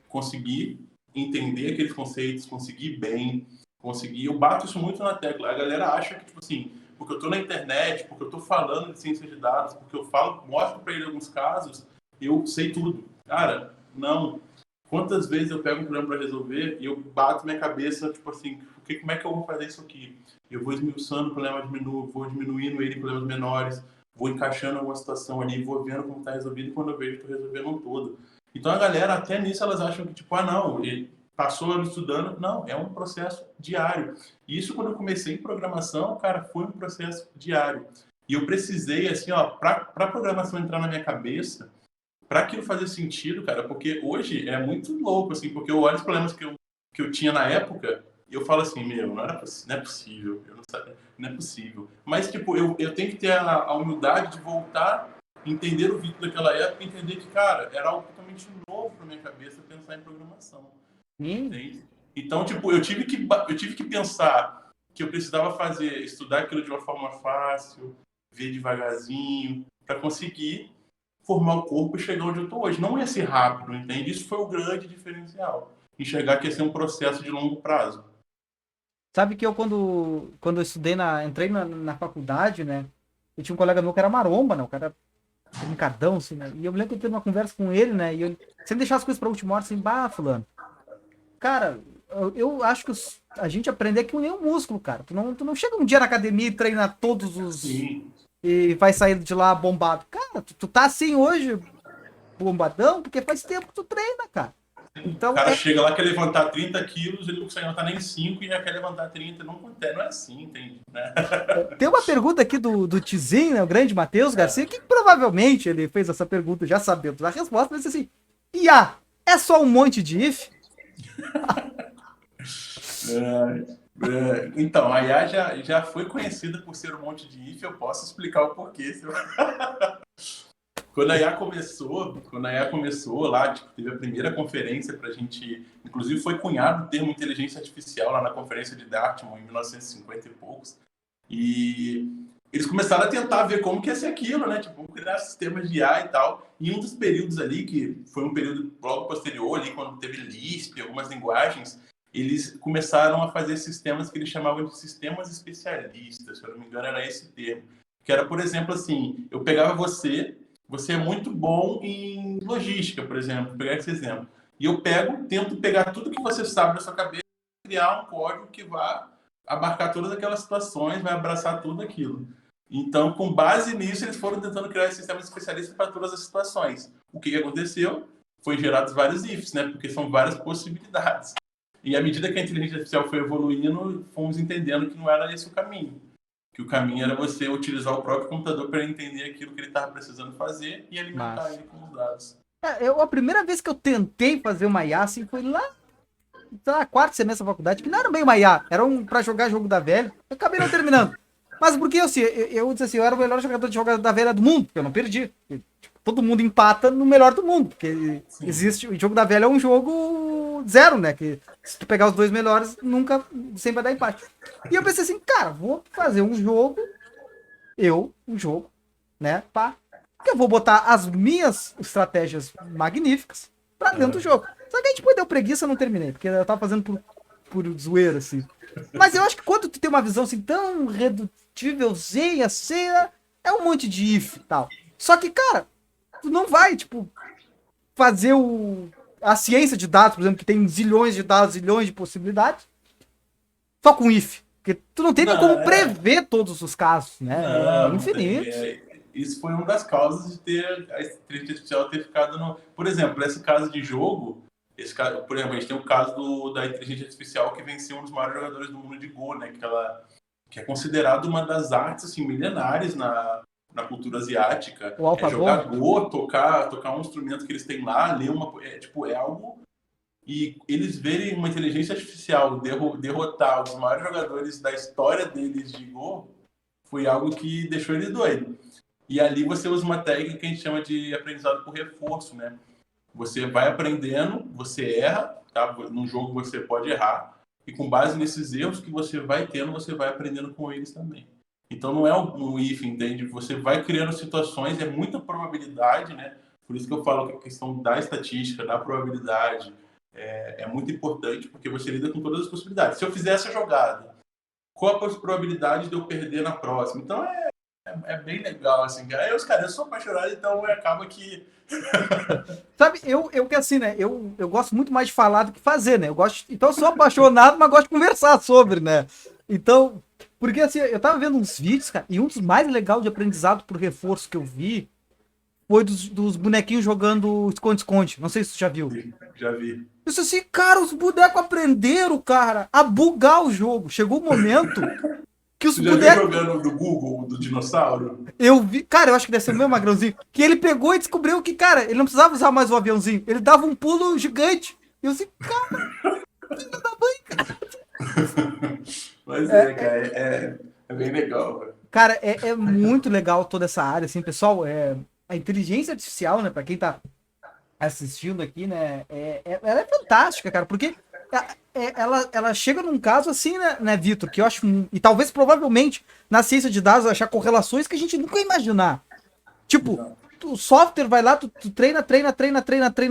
conseguir entender aqueles conceitos, conseguir bem, conseguir... Eu bato isso muito na tecla. A galera acha que, tipo assim, porque eu tô na internet, porque eu tô falando de ciência de dados, porque eu mostro para ele alguns casos, eu sei tudo. Cara, não. Quantas vezes eu pego um problema para resolver e eu bato minha cabeça, tipo assim, como é que eu vou fazer isso aqui? Eu vou esmiuçando o problema, vou diminuindo ele em problemas menores, vou encaixando alguma situação ali, vou vendo como está resolvido e quando eu vejo, estou resolvendo um todo. Então a galera, até nisso, elas acham que, tipo, não, ele passou ano estudando. Não, é um processo diário. E isso, quando eu comecei em programação, cara, foi um processo diário. E eu precisei, assim, ó, para programação entrar na minha cabeça, para aquilo fazer sentido, cara, porque hoje é muito louco, assim, porque eu olho os problemas que eu tinha na época e eu falo assim, não é possível, eu não sabia, não é possível. Mas, tipo, eu tenho que ter a humildade de voltar, entender o vídeo daquela época e entender que, cara, era algo totalmente novo pra minha cabeça pensar em programação. Entende? Então, tipo, eu tive que pensar que eu precisava estudar aquilo de uma forma fácil, ver devagarzinho, para conseguir formar o corpo e chegar onde eu estou hoje. Não ia ser rápido, entende? Isso foi o grande diferencial. Enxergar que ia ser um processo de longo prazo. Sabe que eu, quando eu entrei na faculdade, né? Eu tinha um colega meu que era maromba, né? O cara era brincadão, assim, né? E eu me lembro que eu teve uma conversa com ele, né? E eu sempre deixava as coisas pra última hora, assim, fulano. Cara, eu acho que a gente aprende que nem um músculo, cara. Tu não chega um dia na academia e treina todos os... Sim. E vai sair de lá bombado. Cara, tu tá assim hoje, bombadão, porque faz tempo que tu treina, cara. Então, o cara chega lá, quer levantar 30 quilos, ele não consegue levantar nem 5 e já quer levantar 30. Não é assim, entende? Né? Tem uma pergunta aqui do Tizinho, né, o grande Matheus Garcia, que provavelmente ele fez essa pergunta já sabendo a resposta, mas assim, IA, é só um monte de if? Então, a IA já foi conhecida por ser um monte de if, eu posso explicar o porquê. Quando a IA começou lá, tipo, teve a primeira conferência para a gente... Inclusive foi cunhado o termo inteligência artificial lá na conferência de Dartmouth em 1950 e poucos. E eles começaram a tentar ver como que ia ser aquilo, né? Tipo, criar sistemas de IA e tal. E um dos períodos ali, que foi um período logo posterior, ali, quando teve Lisp, algumas linguagens, eles começaram a fazer sistemas que eles chamavam de sistemas especialistas, se eu não me engano era esse termo. Que era, por exemplo, assim, eu pegava você é muito bom em logística, por exemplo, vou pegar esse exemplo. E eu tento pegar tudo que você sabe na sua cabeça e criar um código que vá abarcar todas aquelas situações, vai abraçar tudo aquilo. Então, com base nisso, eles foram tentando criar sistemas especialistas para todas as situações. O que aconteceu? Foi gerados vários ifs, né? Porque são várias possibilidades. E à medida que a inteligência artificial foi evoluindo, fomos entendendo que não era esse o caminho. Que o caminho era você utilizar o próprio computador para entender aquilo que ele estava precisando fazer e alimentar ele com os dados. A primeira vez que eu tentei fazer uma IA, assim, foi lá na quarta semestre da faculdade, que não era bem uma IA, era para jogar jogo da velha. Eu acabei não terminando. Mas porque assim, eu disse assim, eu era o melhor jogador de jogo da velha do mundo, porque eu não perdi. Tipo, todo mundo empata no melhor do mundo, porque Sim. existe, o jogo da velha é um jogo zero, né, que se tu pegar os dois melhores, nunca, sempre vai dar empate. E eu pensei assim, cara, vou fazer um jogo, um jogo, né, pá, que eu vou botar as minhas estratégias magníficas pra dentro do jogo. Só que aí, tipo, deu preguiça, eu não terminei, porque eu tava fazendo por zoeira, assim. Mas eu acho que quando tu tem uma visão assim tão redutívelzinha, assim, é um monte de if e tal. Só que, cara, tu não vai, tipo, fazer a ciência de dados, por exemplo, que tem zilhões de dados, zilhões de possibilidades, só com if. Porque tu não tem nem Não, como prever todos os casos, né? É não, não tem. infinito. Isso foi uma das causas de ter a inteligência artificial ter ficado no. Por exemplo, esse caso de jogo, por exemplo, a gente tem o caso da inteligência artificial que venceu um dos maiores jogadores do mundo de Go, né? Que é considerado uma das artes assim, milenares na cultura asiática. O É jogar AlphaGo. Go, tocar um instrumento que eles têm lá, ler é algo. E eles verem uma inteligência artificial derrotar os maiores jogadores da história deles de Go foi algo que deixou eles doidos. E ali você usa uma técnica que a gente chama de aprendizado por reforço, né? Você vai aprendendo, você erra, tá? No jogo você pode errar, e com base nesses erros que você vai tendo, você vai aprendendo com eles também. Então não é um if, entende? Você vai criando situações, é muita probabilidade, né? Por isso que eu falo que a questão da estatística, da probabilidade, é muito importante, porque você lida com todas as possibilidades. Se eu fizer essa jogada, qual a probabilidade de eu perder na próxima? Então é bem legal, assim. Aí os caras, eu sou apaixonado, então acaba que. Sabe, eu que assim, né? Eu gosto muito mais de falar do que fazer, né? Então eu sou apaixonado, mas gosto de conversar sobre, né? Então, porque assim, eu tava vendo uns vídeos, cara, e um dos mais legais de aprendizado por reforço que eu vi foi dos bonequinhos jogando esconde-esconde. Não sei se você já viu. Já vi. Eu disse assim, cara, os bonecos aprenderam, cara, a bugar o jogo. Chegou o momento que os Você já viu bonecos. jogando do Google, do dinossauro? Eu vi, cara, eu acho que deve ser o meu magrãozinho. Que ele pegou e descobriu que, cara, ele não precisava usar mais o aviãozinho. Ele dava um pulo gigante. E eu assim, cara, filho da mãe, cara. Mas cara, é bem legal. Velho. Cara, é muito legal toda essa área, assim, pessoal. A inteligência artificial, né, pra quem tá assistindo aqui, né, ela é fantástica, cara, porque ela chega num caso assim, né, Vitor, que eu acho, e talvez provavelmente na ciência de dados achar correlações que a gente nunca ia imaginar. Tipo, o software vai lá, tu treina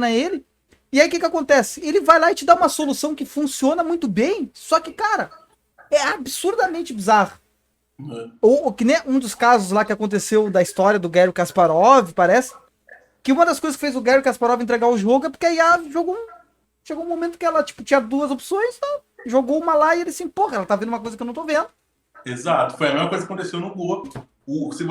ele, e aí o que que acontece? Ele vai lá e te dá uma solução que funciona muito bem, só que, cara, é absurdamente bizarro. Ou que nem um dos casos lá que aconteceu da história do Garry Kasparov, parece, que uma das coisas que fez o Garry Kasparov entregar o jogo é porque a IA chegou um momento que ela, tipo, tinha duas opções, tá? Jogou uma lá e ele assim, porra, ela tá vendo uma coisa que eu não tô vendo. Exato, foi a mesma coisa que aconteceu no Go.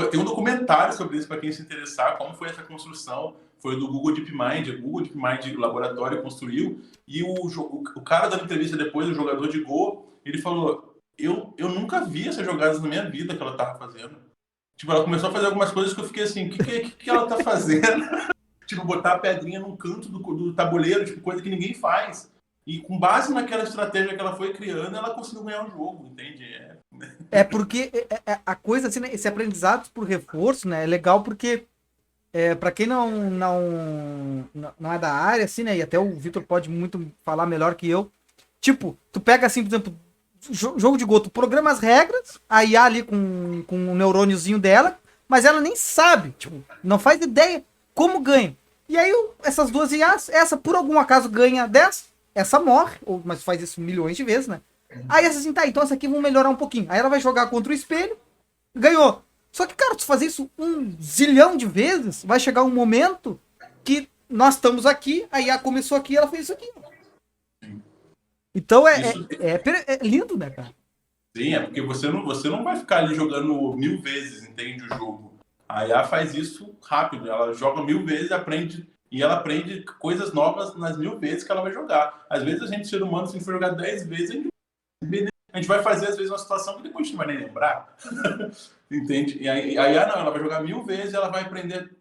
Tem um documentário sobre isso para quem se interessar, como foi essa construção. Foi do Google DeepMind. O Google DeepMind, o laboratório, construiu. E o cara dando entrevista depois, o jogador de Go, ele falou: eu nunca vi essas jogadas na minha vida que ela tava fazendo. Tipo, ela começou a fazer algumas coisas que eu fiquei assim: o que ela tá fazendo? Tipo, botar a pedrinha num canto do tabuleiro, tipo, coisa que ninguém faz. E com base naquela estratégia que ela foi criando, ela conseguiu ganhar o jogo, entende? Porque a coisa assim, né, esse aprendizado por reforço, né, é legal porque para quem não é da área, assim, né, e até o Vitor pode muito falar melhor que eu, tipo, tu pega assim, por exemplo, jogo de Go, tu programa as regras, a IA ali com o neurôniozinho dela, mas ela nem sabe, tipo, não faz ideia como ganha. E aí essas duas IAs, essa por algum acaso ganha 10, essa morre, mas faz isso milhões de vezes, né? Aí essa assim, tá, então essa aqui vão melhorar um pouquinho. Aí ela vai jogar contra o espelho, ganhou. Só que, cara, se fazer isso um zilhão de vezes, vai chegar um momento que nós estamos aqui, a IA começou aqui, ela fez isso aqui. Então é lindo, né, cara? Sim, é porque você não vai ficar ali jogando 1000 vezes, entende, o jogo. A IA faz isso rápido, ela joga 1000 vezes e ela aprende coisas novas nas 1000 vezes que ela vai jogar. Às vezes a gente, ser humano, se for jogar 10 vezes, a gente vai fazer, às vezes, uma situação que depois a gente não vai nem lembrar. Entende? E a IA não, ela vai jogar 1000 vezes e ela vai aprender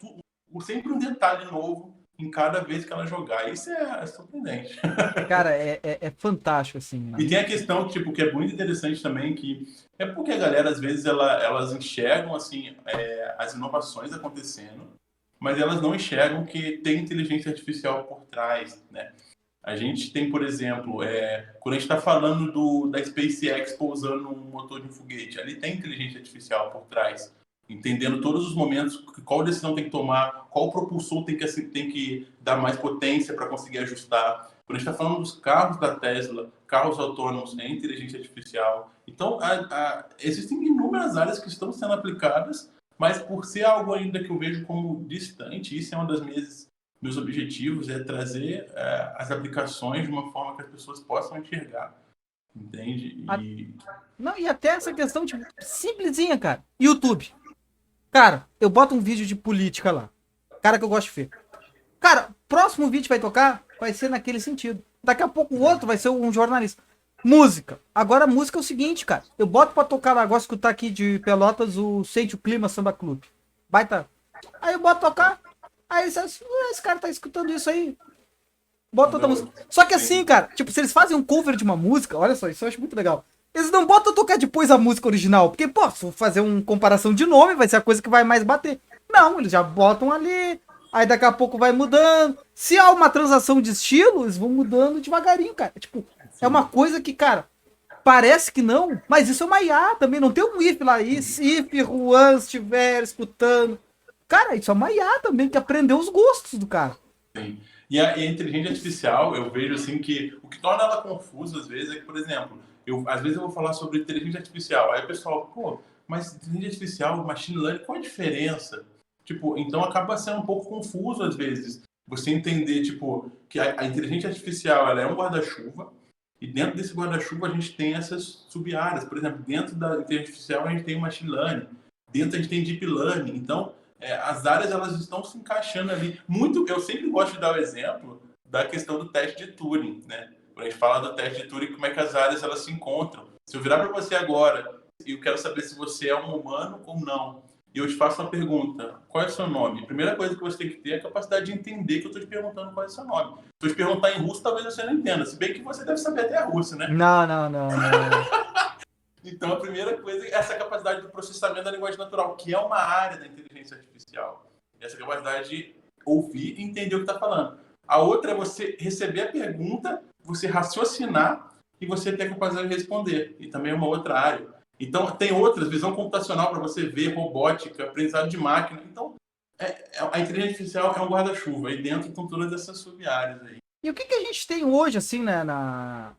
sempre um detalhe novo em cada vez que ela jogar. Isso é surpreendente. Cara, é fantástico, assim. Né? E tem a questão, tipo, que é muito interessante também, que é porque a galera, às vezes, elas enxergam, assim, as inovações acontecendo, mas elas não enxergam que tem inteligência artificial por trás, né? A gente tem, por exemplo, quando a gente está falando da SpaceX pousando um motor de um foguete, ali tem inteligência artificial por trás, entendendo todos os momentos, qual decisão tem que tomar, qual propulsor tem que dar mais potência para conseguir ajustar. Quando a gente está falando dos carros da Tesla, carros autônomos, é inteligência artificial. Então, existem inúmeras áreas que estão sendo aplicadas, mas por ser algo ainda que eu vejo como distante, isso é uma das meus objetivos, é trazer as aplicações de uma forma que as pessoas possam enxergar, entende? Não, e até essa questão, tipo, simplesinha, cara. YouTube. Cara, eu boto um vídeo de política lá. Cara que eu gosto de ver. Cara, próximo vídeo vai tocar, vai ser naquele sentido. Daqui a pouco o outro vai ser um jornalista. Música. Agora a música é o seguinte, cara. Eu boto pra tocar lá, gosto de escutar aqui de Pelotas o Sente o Clima Samba Clube. Baita. Aí eu boto tocar. Aí esse cara tá escutando isso aí. Bota outra música. Só que assim, cara, tipo, se eles fazem um cover de uma música, olha só, isso eu acho muito legal. Eles não botam tocar depois a música original. Porque, pô, se eu fazer uma comparação de nome, vai ser a coisa que vai mais bater. Não, eles já botam ali. Aí daqui a pouco vai mudando. Se há uma transação de estilo, eles vão mudando devagarinho, cara. Tipo, é uma coisa que, cara, parece que não, mas isso é uma IA também. Não tem um if lá. Se Juan estiver escutando. Cara, isso é uma IA também, que aprendeu os gostos do cara. Sim. E a inteligência artificial, eu vejo assim que o que torna ela confusa às vezes é que, por exemplo, às vezes eu vou falar sobre inteligência artificial, aí o pessoal, pô, mas inteligência artificial, machine learning, qual a diferença? Tipo, então acaba sendo um pouco confuso às vezes você entender, tipo, que a inteligência artificial, ela é um guarda-chuva e dentro desse guarda-chuva a gente tem essas sub-áreas. Por exemplo, dentro da inteligência artificial a gente tem o machine learning, dentro a gente tem deep learning. Então, as áreas elas estão se encaixando ali. Muito, eu sempre gosto de dar o exemplo da questão do teste de Turing, né? Quando a gente fala do teste de Turing, como é que as áreas elas se encontram. Se eu virar para você agora e eu quero saber se você é um humano ou não, e eu te faço uma pergunta, qual é o seu nome? A primeira coisa que você tem que ter é a capacidade de entender que eu estou te perguntando qual é o seu nome. Se eu te perguntar em russo, talvez você não entenda. Se bem que você deve saber até russo, né? Não, não, não, não. Então, a primeira coisa é essa capacidade do processamento da linguagem natural, que é uma área da inteligência artificial. Essa capacidade de ouvir e entender o que está falando. A outra é você receber a pergunta, você raciocinar e você ter a capacidade de responder. E também é uma outra área. Então, tem outras, visão computacional para você ver, robótica, aprendizado de máquina. Então, a inteligência artificial é um guarda-chuva. Aí dentro estão todas essas sub-áreas aí. E o que a gente tem hoje, assim, né, na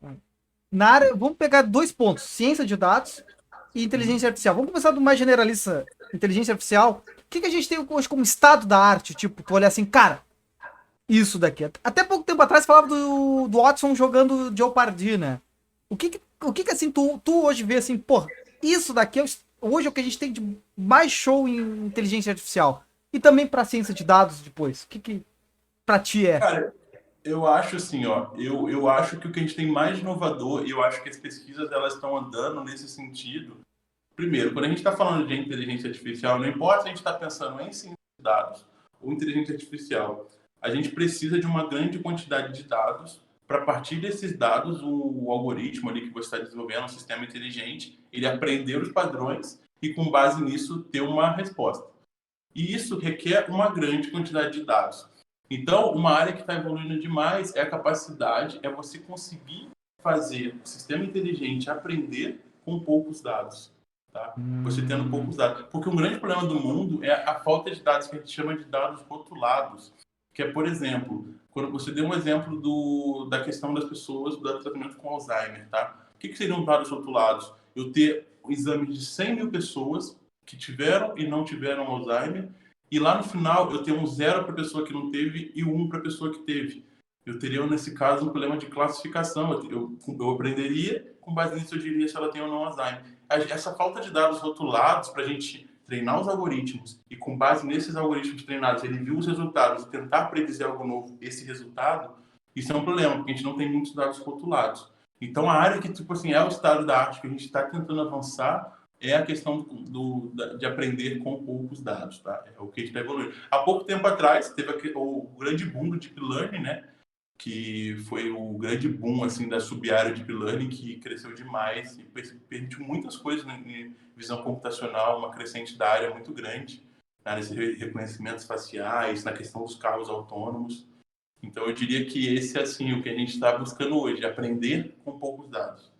área, vamos pegar 2 pontos, ciência de dados e inteligência artificial. Vamos começar do mais generalista, inteligência artificial. O que a gente tem hoje como estado da arte? Tipo, tu olhar assim, cara, isso daqui. Até pouco tempo atrás falava do Watson jogando Jeopardy, né? O que assim, tu hoje vê assim, porra, isso daqui hoje é o que a gente tem de mais show em inteligência artificial. E também pra ciência de dados depois. O que pra ti é? Cara, eu acho assim, ó, eu acho que o que a gente tem mais inovador, e eu acho que as pesquisas elas estão andando nesse sentido. Primeiro, quando a gente está falando de inteligência artificial, não importa se a gente está pensando em ciência de dados ou inteligência artificial, a gente precisa de uma grande quantidade de dados para, a partir desses dados, o algoritmo ali que você está desenvolvendo, um sistema inteligente, ele aprender os padrões e, com base nisso, ter uma resposta. E isso requer uma grande quantidade de dados. Então, uma área que está evoluindo demais é a capacidade, é você conseguir fazer o sistema inteligente aprender com poucos dados. Tá? Você tendo poucos dados. Porque um grande problema do mundo é a falta de dados que a gente chama de dados rotulados. Que é, por exemplo, quando você deu um exemplo da questão das pessoas do tratamento com Alzheimer. Tá? O que seriam dados rotulados? Eu ter um exame de 100 mil pessoas que tiveram e não tiveram Alzheimer, e lá no final eu tenho um 0 para a pessoa que não teve e 1 para a pessoa que teve. Eu teria, nesse caso, um problema de classificação. Eu aprenderia, com base nisso eu diria se ela tem ou não Alzheimer. Essa falta de dados rotulados para a gente treinar os algoritmos e, com base nesses algoritmos treinados, ele viu os resultados e tentar predizer algo novo, esse resultado, isso é um problema, porque a gente não tem muitos dados rotulados. Então, a área que, tipo assim, é o estado da arte que a gente está tentando avançar é a questão de aprender com poucos dados, tá? É o que a gente está evoluindo. Há pouco tempo atrás, teve o grande boom do Deep Learning, né? Que foi o grande boom, assim, da sub-área Deep Learning, que cresceu demais e permitiu muitas coisas, né? Em visão computacional, uma crescente da área muito grande. tá? Nesses reconhecimentos faciais, na questão dos carros autônomos. Então, eu diria que esse é, assim, o que a gente está buscando hoje, aprender com poucos dados.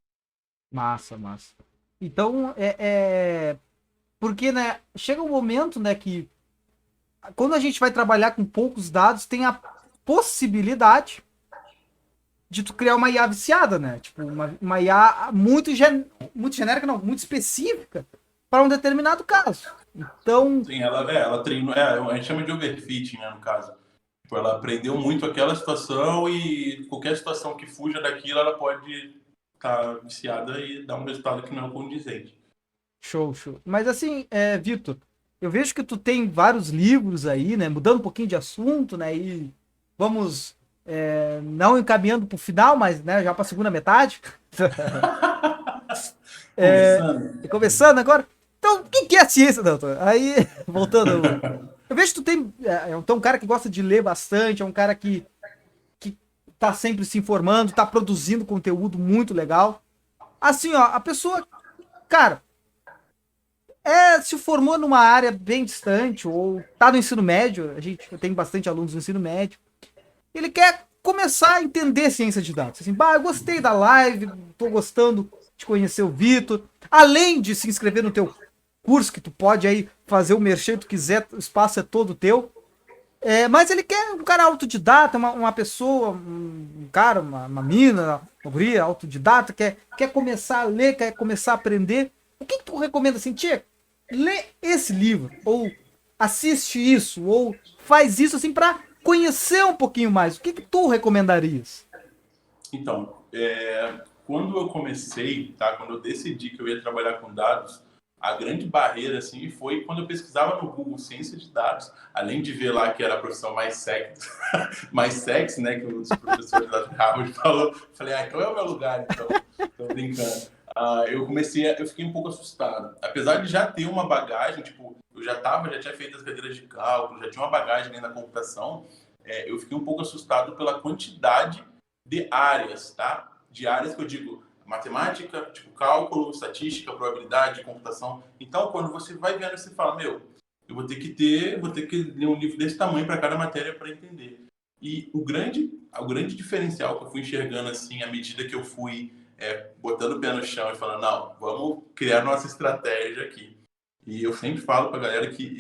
Massa, massa. Então, porque, né, chega um momento, né, que quando a gente vai trabalhar com poucos dados, tem a possibilidade de tu criar uma IA viciada, né? Tipo, uma IA muito genérica, não, muito específica para um determinado caso. Então, Sim, ela treinou, a gente chama de overfitting, né, no caso. Tipo, ela aprendeu muito aquela situação e qualquer situação que fuja daquilo, ela pode estar viciada e dar um resultado que não é condizente. show, show. Mas assim, Vitor, eu vejo que tu tem vários livros aí, né? Mudando um pouquinho de assunto, né? E vamos não encaminhando para o final, mas né, já para a segunda metade. Começando. Começando agora. Então, o que é ciência, doutor? Aí, voltando. Eu vejo que tu tem. Um cara que gosta de ler bastante, é um cara que tá sempre se informando, tá produzindo conteúdo muito legal. Assim, ó, a pessoa, cara, se formou numa área bem distante, ou tá no ensino médio, eu tenho bastante alunos no ensino médio, ele quer começar a entender ciência de dados. Assim, eu gostei da live, tô gostando de conhecer o Vitor, além de se inscrever no teu curso, que tu pode aí fazer o merchan que tu quiser, o espaço é todo teu. Mas ele quer um cara autodidata, uma pessoa, um cara, uma mina, uma guria autodidata, quer começar a ler, quer começar a aprender. O que tu recomenda assim, tia? Lê esse livro, ou assiste isso, ou faz isso assim para conhecer um pouquinho mais. O que tu recomendarias? Então, quando eu comecei, tá? Quando eu decidi que eu ia trabalhar com dados, a grande barreira assim foi quando eu pesquisava no Google ciência de dados, além de ver lá que era a profissão mais sexy, mais sexy, né, que os professores da Harvard falou, falei, então é o meu lugar, então. Tô brincando. Eu fiquei um pouco assustado. Apesar de já ter uma bagagem, tipo, já tinha feito as cadeiras de cálculo, já tinha uma bagagem dentro da computação, eu fiquei um pouco assustado pela quantidade de áreas, tá? De áreas que eu digo matemática, tipo cálculo, estatística, probabilidade, computação. Então, quando você vai vendo, você fala, eu vou ter que ler um livro desse tamanho para cada matéria para entender. E o grande diferencial que eu fui enxergando assim, à medida que eu fui botando o pé no chão e falando, não, vamos criar nossa estratégia aqui. E eu sempre falo para a galera que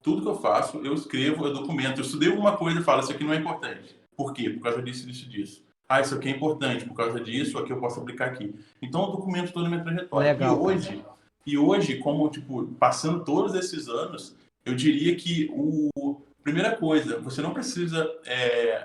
tudo que eu faço, eu escrevo, eu documento. Eu estudei alguma coisa e falo, isso aqui não é importante. Por quê? Por causa disso, disso, disso. Isso aqui é importante por causa disso, aqui eu posso aplicar aqui. Então, eu documento toda a minha trajetória. Legal, E hoje, como, tipo, passando todos esses anos, eu diria que primeira coisa, você não precisa,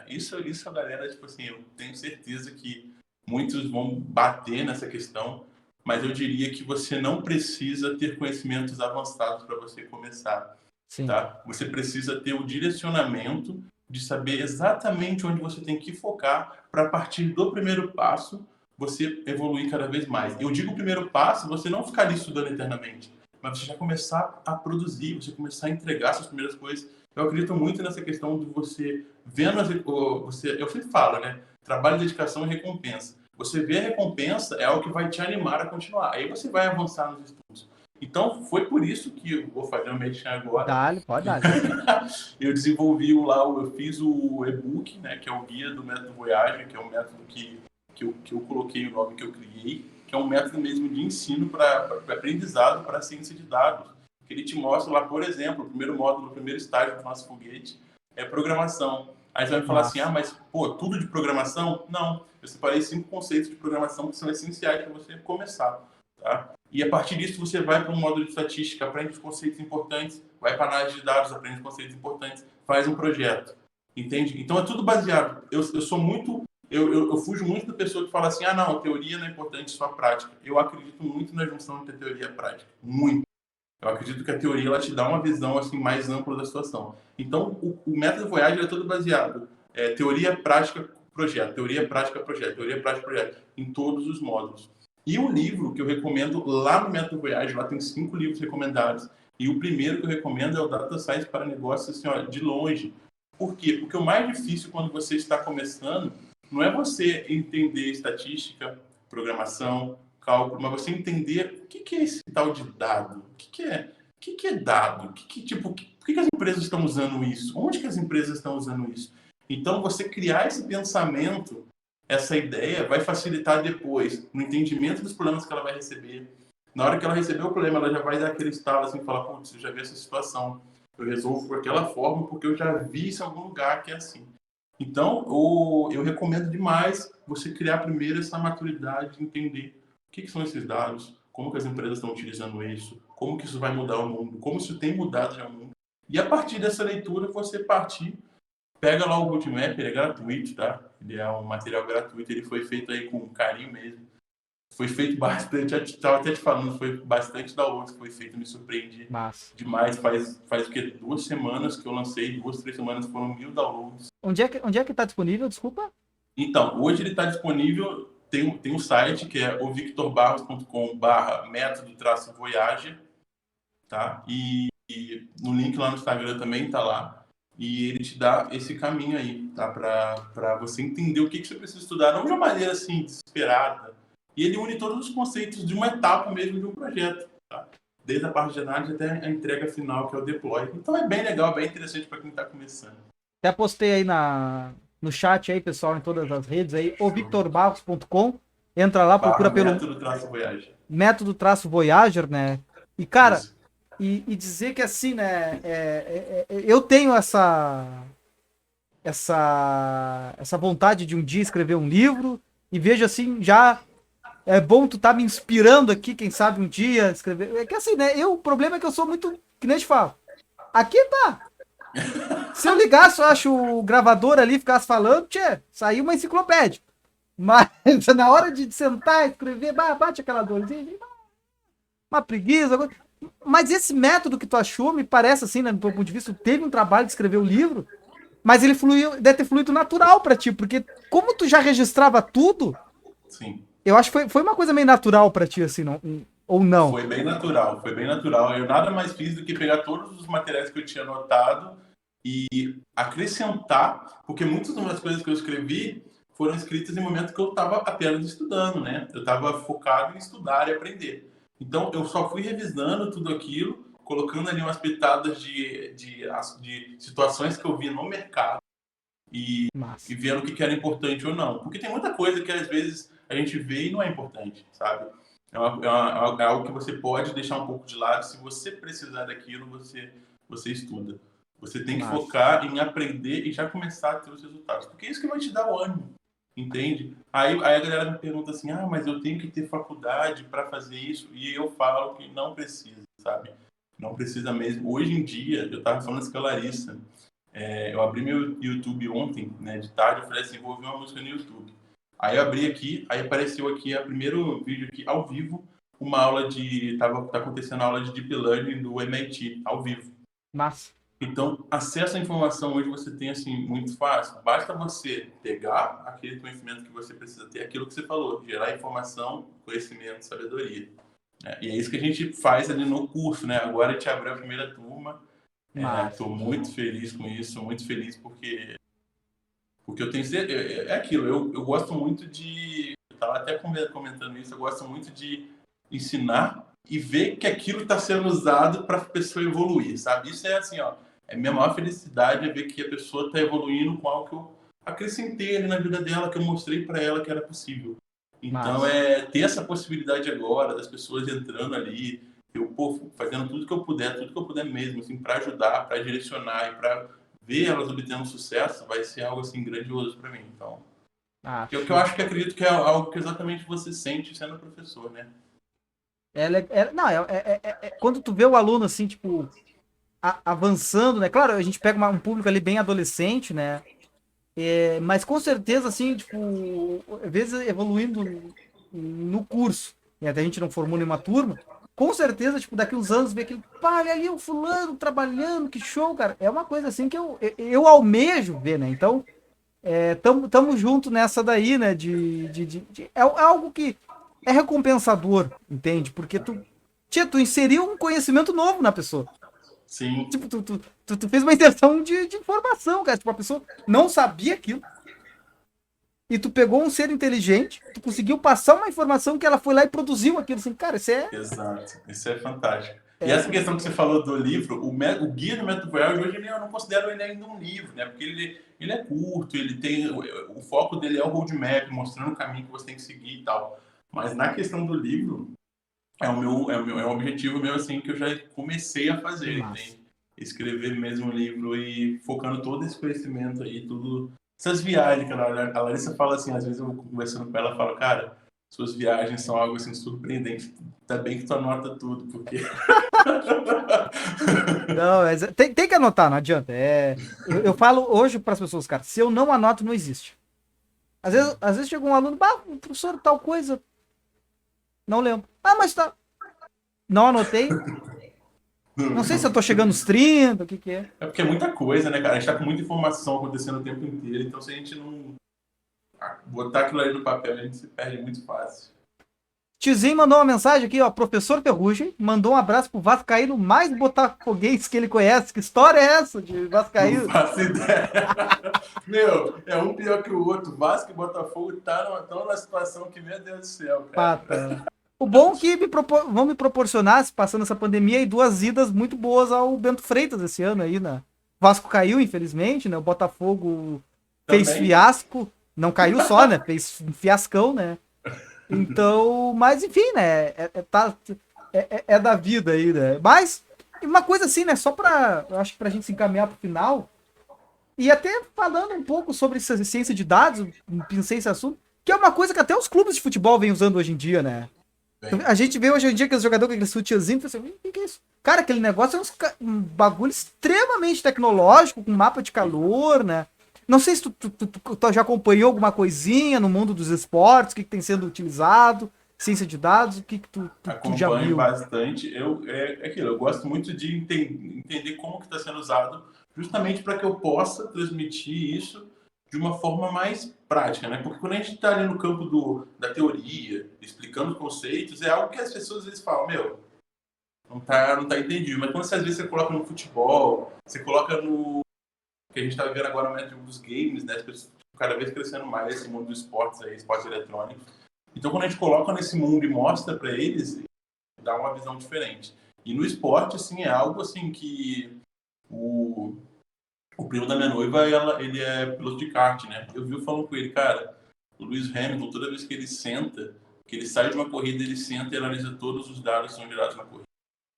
isso a galera, tipo assim, eu tenho certeza que muitos vão bater nessa questão, mas eu diria que você não precisa ter conhecimentos avançados para você começar, sim. tá? Você precisa ter o direcionamento de saber exatamente onde você tem que focar para, a partir do primeiro passo, você evoluir cada vez mais. Eu digo o primeiro passo, você não ficar ali estudando eternamente, mas você já começar a produzir, você começar a entregar suas primeiras coisas. Eu acredito muito nessa questão de você vendo eu sempre falo, né? Trabalho, dedicação e recompensa. Você vê a recompensa é algo que vai te animar a continuar. Aí você vai avançar nos estudos. Então, foi por isso que eu vou fazer o merchan agora. Dale, pode dar. Eu desenvolvi eu fiz o e-book, né, que é o guia do método Voyage, que é um método que eu coloquei o nome que eu criei, que é um método mesmo de ensino para aprendizado para ciência de dados. Que ele te mostra lá, por exemplo, o primeiro módulo, o primeiro estágio do nosso foguete é programação. Aí você vai falar assim, mas pô, tudo de programação? Não, eu separei 5 conceitos de programação que são essenciais para você começar, tá? E a partir disso você vai para um módulo de estatística, aprende os conceitos importantes, vai para análise de dados, aprende os conceitos importantes, faz um projeto, entende? Então é tudo baseado. Eu sou muito, eu fujo muito da pessoa que fala assim, não, a teoria não é importante, só a prática. Eu acredito muito na junção entre a teoria e a prática, muito. Eu acredito que a teoria ela te dá uma visão assim mais ampla da situação. Então o método Voyage é todo baseado teoria, prática, projeto, teoria, prática, projeto, teoria, prática, projeto, em todos os módulos. E o livro que eu recomendo lá no Método Voyage, lá tem 5 livros recomendados. E o primeiro que eu recomendo é o Data Science para Negócios, assim, ó, de longe. Por quê? Porque o mais difícil quando você está começando não é você entender estatística, programação, cálculo, mas você entender o que é esse tal de dado. O que é dado? que que as empresas estão usando isso? Onde que as empresas estão usando isso? Então, você criar esse pensamento, essa ideia, vai facilitar depois no entendimento dos problemas que ela vai receber. Na hora que ela receber o problema, ela já vai dar aquele estalo assim, falar, putz, eu já vi essa situação, eu resolvo por aquela forma, porque eu já vi isso em algum lugar que é assim. Então, eu recomendo demais você criar primeiro essa maturidade de entender o que são esses dados, como que as empresas estão utilizando isso, como que isso vai mudar o mundo, como isso tem mudado já o mundo. E a partir dessa leitura, você pega lá o Bootmap, ele é gratuito, tá? Ele é um material gratuito, ele foi feito aí com carinho mesmo. Foi feito bastante, eu estava até te falando, foi bastante downloads que foi feito, me surpreendi Massa. demais. Faz o quê? 2 semanas que eu lancei, 2, 3 semanas, foram 1000 downloads. Onde é que tá disponível, desculpa? Então, hoje ele está disponível, tem um site que é o victorbarros.com/método-voyager, tá? E no link lá no Instagram também tá lá. E ele te dá esse caminho aí, tá? Para você entender o que você precisa estudar, não de uma maneira assim, desesperada. E ele une todos os conceitos de uma etapa mesmo de um projeto, tá? Desde a parte de análise até a entrega final, que é o deploy. Então é bem legal, bem interessante para quem está começando. Até postei aí no chat aí, pessoal, em todas as redes aí, o victorbarros.com. Entra lá, procura pelo método-voyager. Método-voyager, né? E, cara, e dizer que assim, né? Eu tenho essa vontade de um dia escrever um livro e vejo assim, já é bom tu tá me inspirando aqui, quem sabe um dia escrever. É que assim, né? O problema é que eu sou muito, que nem te falo. Aqui tá. Se eu ligasse, eu acho o gravador ali, ficasse falando, tchê, saiu uma enciclopédia. Mas na hora de sentar e escrever, bate aquela dorzinha, uma preguiça. Mas esse método que tu achou, me parece assim, né, do teu ponto de vista, tu teve um trabalho de escrever o livro, mas ele deve ter fluído natural pra ti, porque como tu já registrava tudo, sim, eu acho que foi uma coisa meio natural pra ti, assim, não, ou não? Foi bem natural, foi bem natural. Eu nada mais fiz do que pegar todos os materiais que eu tinha anotado e acrescentar, porque muitas das coisas que eu escrevi foram escritas em momentos que eu estava apenas estudando, né? Eu estava focado em estudar e aprender. Então, eu só fui revisando tudo aquilo, colocando ali umas pitadas de situações que eu vi no mercado e vendo o que era importante ou não. Porque tem muita coisa que, às vezes, a gente vê e não é importante, sabe? É algo que você pode deixar um pouco de lado. Se você precisar daquilo, você estuda. Você tem que focar em aprender e já começar a ter os resultados. Porque é isso que vai te dar o ânimo, entende? Aí a galera me pergunta assim, mas eu tenho que ter faculdade para fazer isso? E eu falo que não precisa, sabe? Não precisa mesmo. Hoje em dia, eu estava falando isso com a Larissa, eu abri meu YouTube ontem, né, de tarde, eu falei assim, vou ouvir uma música no YouTube. Aí eu abri aqui, aí apareceu aqui o primeiro vídeo aqui, ao vivo, uma aula tá acontecendo a aula de Deep Learning do MIT, ao vivo. Massa. Então, acesso à informação hoje você tem, assim, muito fácil. Basta você pegar aquele conhecimento que você precisa ter, aquilo que você falou, gerar informação, conhecimento, sabedoria. E é isso que a gente faz ali no curso, né? Agora a gente abriu a primeira turma. Estou muito feliz com isso, muito feliz porque eu tenho certeza, é aquilo, eu gosto muito de, eu estava até comentando isso, eu gosto muito de ensinar e ver que aquilo está sendo usado para a pessoa evoluir, sabe? Isso é assim, é a minha maior felicidade é ver que a pessoa está evoluindo com algo que eu acrescentei ali na vida dela, que eu mostrei para ela que era possível. Então, ter essa possibilidade agora das pessoas entrando ali, eu fazendo tudo que eu puder mesmo, assim, para ajudar, para direcionar e para ver elas obtendo sucesso, vai ser algo assim grandioso para mim. Então, que eu acho que acredito que é algo que exatamente você sente sendo professor, né? Quando tu vê o aluno assim, tipo, avançando, né? Claro, a gente pega um público ali bem adolescente, né? Mas com certeza, assim, tipo, às vezes evoluindo no curso, e até a gente não formou nenhuma turma, com certeza, tipo, daqui uns anos, ver aquele, olha ali o fulano trabalhando, que show, cara. É uma coisa assim que eu almejo ver, né? Então, tamo junto nessa daí, né? É algo que é recompensador, entende? Porque tu inseriu um conhecimento novo na pessoa. Sim. Tipo, tu fez uma inserção de informação, cara. Tipo, a pessoa não sabia aquilo. E tu pegou um ser inteligente, tu conseguiu passar uma informação que ela foi lá e produziu aquilo. Assim, cara, isso é... Exato. Isso é fantástico. E essa questão que você falou do livro, o Guia do Método Voyage, hoje eu não considero ele ainda um livro, né? Porque ele é curto, ele tem o foco dele é o roadmap, mostrando o caminho que você tem que seguir e tal. Mas na questão do livro, é um objetivo meu, assim, que eu já comecei a fazer, Massa. entende? Escrever mesmo um livro e focando todo esse conhecimento aí, tudo... Essas viagens, cara, a Larissa fala assim, às vezes eu conversando com ela, falo, cara, suas viagens são algo, assim, surpreendente. Ainda bem que tu anota tudo, porque... Não, tem que anotar, não adianta. Eu falo hoje para as pessoas, cara, se eu não anoto, não existe. Às vezes chega um aluno, bah, professor, tal coisa, não lembro. Ah, mas tá. Não anotei. Não sei se eu tô chegando nos 30, o que que é. É porque é muita coisa, né, cara? A gente tá com muita informação acontecendo o tempo inteiro, então se a gente não botar aquilo aí no papel, a gente se perde muito fácil. Tizinho mandou uma mensagem aqui, ó. Professor Ferrugem mandou um abraço pro Vascaíno mais botafoguense que ele conhece. Que história é essa de Não Vascaíno? faço ideia. Meu, é um pior que o outro. Vasco e Botafogo estão numa situação que, meu Deus do céu, cara. Pata. O bom é que vão me proporcionar, se passando essa pandemia, aí, 2 idas muito boas ao Bento Freitas esse ano aí, né? O Vasco caiu, infelizmente, né? O Botafogo fez Também. fiasco. Não caiu só, né? Fez um fiascão, né? Então, mas enfim, né? É da vida aí, né? Mas, uma coisa assim, né? Só pra. Eu acho que pra gente se encaminhar pro final. E até falando um pouco sobre ciência de dados, pensei esse assunto, que é uma coisa que até os clubes de futebol vêm usando hoje em dia, né? Bem. A gente vê hoje em dia aqueles jogadores com aquele sutiãzinho, assim, o que é isso? Cara, aquele negócio é um bagulho extremamente tecnológico, com mapa de calor, né? Não sei se tu já acompanhou alguma coisinha no mundo dos esportes, o que tem sendo utilizado, ciência de dados, o que tu já Acompanho viu? bastante. É aquilo, eu gosto muito de entender como que está sendo usado, justamente para que eu possa transmitir isso de uma forma mais prática, né? Porque quando a gente está ali no campo da teoria, explicando conceitos, é algo que as pessoas às vezes falam, meu, não tá entendido. Mas quando você, às vezes você coloca no futebol, você coloca no que a gente está vivendo agora no método dos games, né? As pessoas cada vez crescendo mais esse mundo dos esportes aí, esportes eletrônicos. Então, quando a gente coloca nesse mundo e mostra para eles, dá uma visão diferente. E no esporte, assim, é algo assim que o primo da minha noiva, ele é piloto de kart, né? Eu vi falando com ele, cara, o Lewis Hamilton, toda vez que ele senta, que ele sai de uma corrida, ele senta e analisa todos os dados que são gerados na corrida.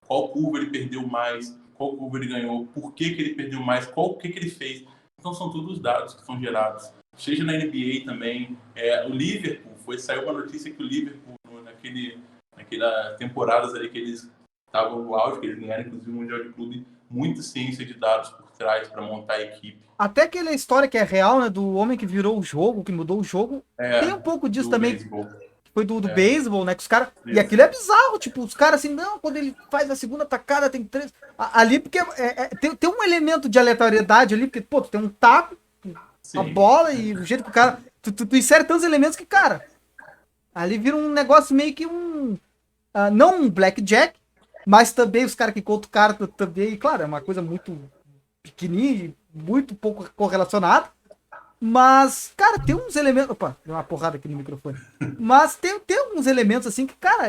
Qual curva ele perdeu mais, qual curva ele ganhou, por que ele perdeu mais, o que ele fez. Então, são todos os dados que são gerados. Seja na NBA também. O Liverpool, saiu uma notícia que o Liverpool, naquela temporadas ali que eles estavam no auge, que eles ganharam inclusive o Mundial de Clube, muita ciência de dados por trás para montar a equipe. Até aquela história que é real, né, do homem que virou o jogo, que mudou o jogo, tem um pouco disso Do também, beisebol. que foi do beisebol, né, que os caras... E Isso. aquilo é bizarro, tipo, os caras assim, não, quando ele faz a segunda tacada tem 3... Ali, porque tem um elemento de aleatoriedade ali, porque, pô, tu tem um taco, a Sim. bola e o jeito que o cara... Tu insere tantos elementos que, cara, ali vira um negócio meio que não um blackjack, mas também os caras que contam carta também, claro, é uma coisa muito pequenininha, muito pouco correlacionada, mas, cara, tem uns elementos... Opa, deu uma porrada aqui no microfone. Mas tem alguns elementos assim que, cara,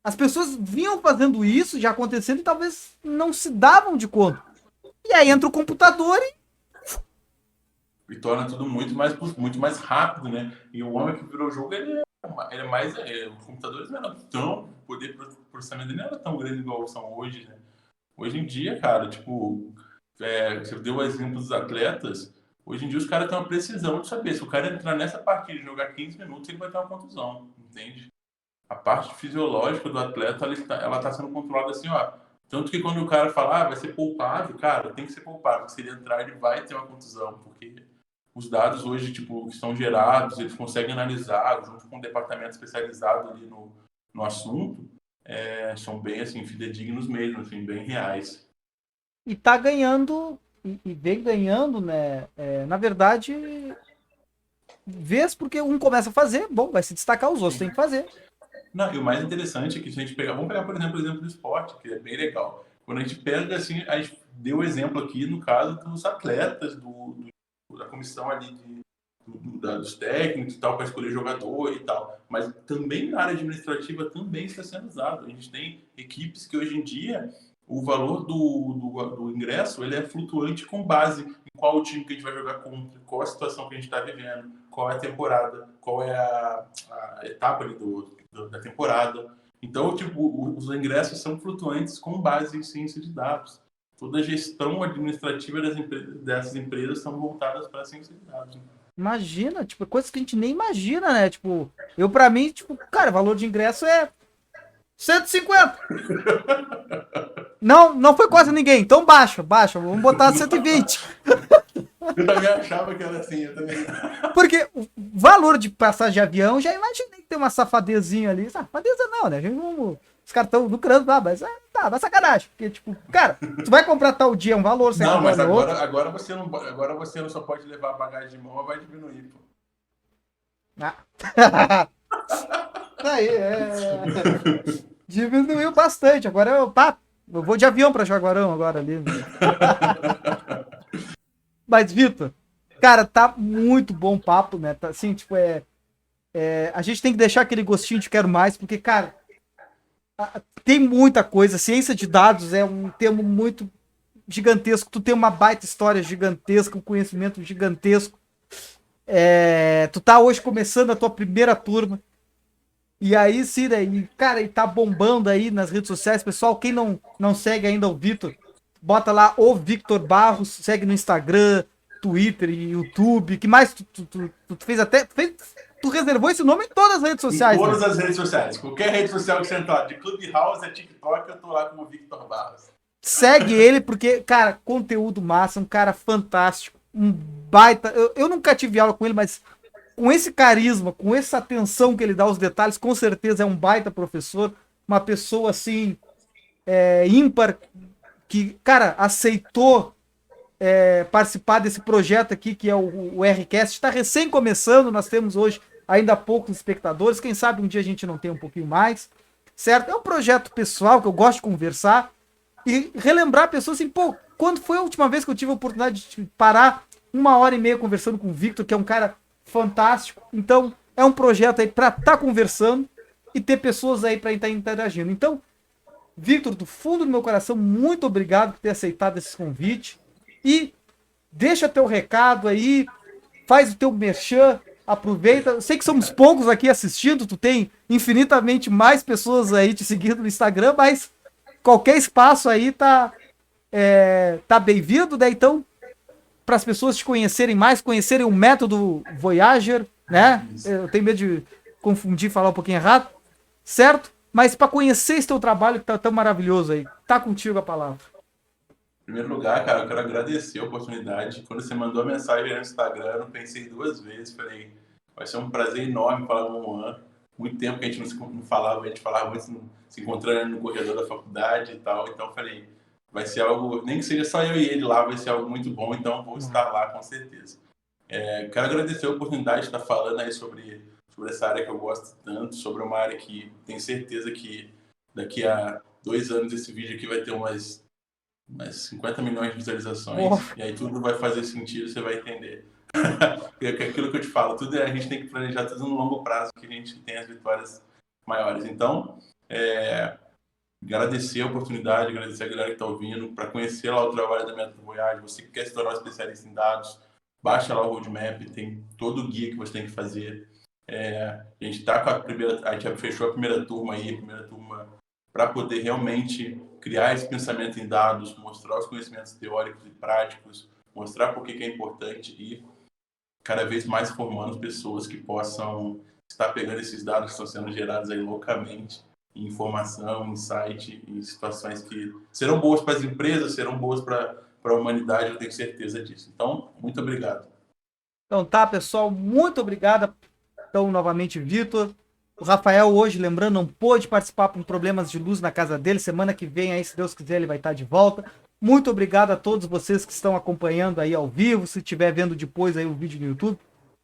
as pessoas vinham fazendo isso, já acontecendo, e talvez não se davam de conta. E aí entra o computador E torna tudo muito mais rápido, né? E o homem que virou o jogo, ele é mais... os computadores não eram tão... O poder de processamento dele não era tão grande igual são hoje, né? Hoje em dia, cara, tipo... você deu o exemplo dos atletas. Hoje em dia os caras têm uma precisão de saber. Se o cara entrar nessa partida e jogar 15 minutos, ele vai ter uma contusão, entende? A parte fisiológica do atleta, ela tá sendo controlada assim, ó. Tanto que quando o cara fala, vai ser poupado, cara, tem que ser poupado. Porque se ele entrar, ele vai ter uma contusão. Porque os dados hoje, tipo, que são gerados, eles conseguem analisar, junto com um departamento especializado ali no assunto, são bem, assim, fidedignos mesmo, assim, bem reais. e tá ganhando, e vem ganhando, né? Na verdade, vez porque um começa a fazer, bom, vai se destacar, os outros têm que fazer. Não, e o mais interessante é que se a gente pegar, vamos pegar, por exemplo, o exemplo do esporte, que é bem legal. Quando a gente pega, assim, a gente deu exemplo aqui, no caso dos atletas, da comissão ali dos técnicos e tal, para escolher jogador e tal. Mas também na área administrativa também está sendo usado. A gente tem equipes que hoje em dia o valor do ingresso ele é flutuante com base em qual time que a gente vai jogar contra, qual a situação que a gente está vivendo, qual é a temporada, qual é a etapa ali da temporada. Então, tipo, os ingressos são flutuantes com base em ciência de dados. Toda a gestão administrativa dessas empresas são voltadas para a ciência de dados. Imagina, tipo, coisas que a gente nem imagina, né? Tipo, pra mim, tipo, cara, valor de ingresso é 150. Não foi quase ninguém, então baixa, vamos botar 120. Eu também achava que era assim, eu também. Porque o valor de passagem de avião, já imaginei que tem uma safadezinha ali. Safadeza não, né? Os caras estão lucrando lá, mas vai sacanagem. Porque, tipo, cara, tu vai comprar tal dia um valor, você não, mas agora você não só pode levar a bagagem de mão, vai diminuir, pô. Aí, diminuiu bastante. Agora eu vou de avião pra Jaguarão agora ali. Né? Mas, Vitor, cara, tá muito bom o papo, né? Tá, assim, tipo, a gente tem que deixar aquele gostinho de quero mais, porque, cara, tem muita coisa. Ciência de dados é um termo muito gigantesco. Tu tem uma baita história gigantesca, um conhecimento gigantesco. Tu tá hoje começando a tua primeira turma. E aí, sim, né? Cara, e tá bombando aí nas redes sociais. Pessoal, quem não segue ainda o Vitor, bota lá o Victor Barros, segue no Instagram, Twitter e YouTube. Que mais tu fez até... Tu reservou esse nome em todas as redes sociais. Em todas as redes sociais. Qualquer rede social que você entrar, de Clubhouse, TikTok, eu tô lá como Victor Barros. Segue ele, porque, cara, conteúdo massa, um cara fantástico, um baita... Eu nunca tive aula com ele, mas com esse carisma, com essa atenção que ele dá aos detalhes, com certeza é um baita professor, uma pessoa, assim, ímpar, que, cara, aceitou participar desse projeto aqui, que é o Rcast. Está recém começando, nós temos hoje ainda poucos espectadores, quem sabe um dia a gente não tem um pouquinho mais, certo? É um projeto pessoal que eu gosto de conversar e relembrar pessoas assim, pô, quando foi a última vez que eu tive a oportunidade de parar 1h30 conversando com o Victor, que é um cara fantástico. Então, é um projeto aí para estar conversando e ter pessoas aí para estar interagindo. Então, Victor, do fundo do meu coração, muito obrigado por ter aceitado esse convite. E deixa teu recado aí, faz o teu merchan, aproveita. Eu sei que somos poucos aqui assistindo, tu tem infinitamente mais pessoas aí te seguindo no Instagram, mas qualquer espaço aí tá bem-vindo, né? Então, para as pessoas te conhecerem mais, conhecerem o método Voyager, né? Eu tenho medo de confundir, falar um pouquinho errado, certo? Mas para conhecer esse teu trabalho que tá tão maravilhoso aí, tá contigo a palavra. Em primeiro lugar, cara, eu quero agradecer a oportunidade. Quando você mandou a mensagem no Instagram, eu não pensei 2 vezes. Falei, vai ser um prazer enorme falar com o Juan. Muito tempo que a gente não falava, a gente falava muito se encontrando no corredor da faculdade e tal. Então, falei, vai ser algo, nem que seja só eu e ele lá, vai ser algo muito bom. Então, vou estar lá com certeza. Quero agradecer a oportunidade de estar falando aí sobre essa área que eu gosto tanto, sobre uma área que tenho certeza que daqui a 2 anos esse vídeo aqui vai ter umas 50 milhões de visualizações, e aí tudo vai fazer sentido, você vai entender. É aquilo que eu te falo, a gente tem que planejar tudo no longo prazo, que a gente tem as vitórias maiores. Então, agradecer a oportunidade, agradecer a galera que está ouvindo, para conhecer lá o trabalho da Método Voyage. Você que quer se tornar um especialista em dados, baixa lá o roadmap, tem todo o guia que você tem que fazer. A gente tá com a gente já fechou a primeira turma para poder realmente criar esse pensamento em dados, mostrar os conhecimentos teóricos e práticos, mostrar por que é importante e cada vez mais formando pessoas que possam estar pegando esses dados que estão sendo gerados aí loucamente em informação, insight, em situações que serão boas para as empresas, serão boas para a humanidade, eu tenho certeza disso. Então, muito obrigado. Então tá, pessoal, muito obrigado. Então, novamente, Vitor. O Rafael hoje, lembrando, não pôde participar por problemas de luz na casa dele. Semana que vem, aí, se Deus quiser, ele vai estar de volta. Muito obrigado a todos vocês que estão acompanhando aí ao vivo. Se estiver vendo depois aí o vídeo no YouTube.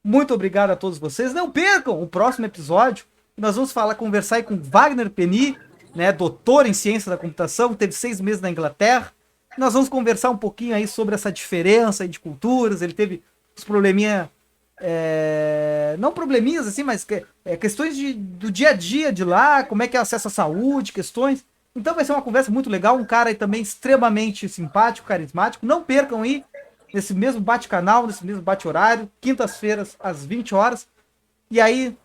Muito obrigado a todos vocês. Não percam o próximo episódio. Nós vamos conversar aí com Wagner Penny, né, doutor em ciência da computação, teve 6 meses na Inglaterra. Nós vamos conversar um pouquinho aí sobre essa diferença aí de culturas. Ele teve uns probleminha não probleminhas assim, mas questões do dia a dia de lá, como é que é o acesso à saúde, questões. Então vai ser uma conversa muito legal, um cara aí também extremamente simpático, carismático. Não percam aí nesse mesmo bate-canal, nesse mesmo bate-horário, quintas-feiras às 20 horas. E aí,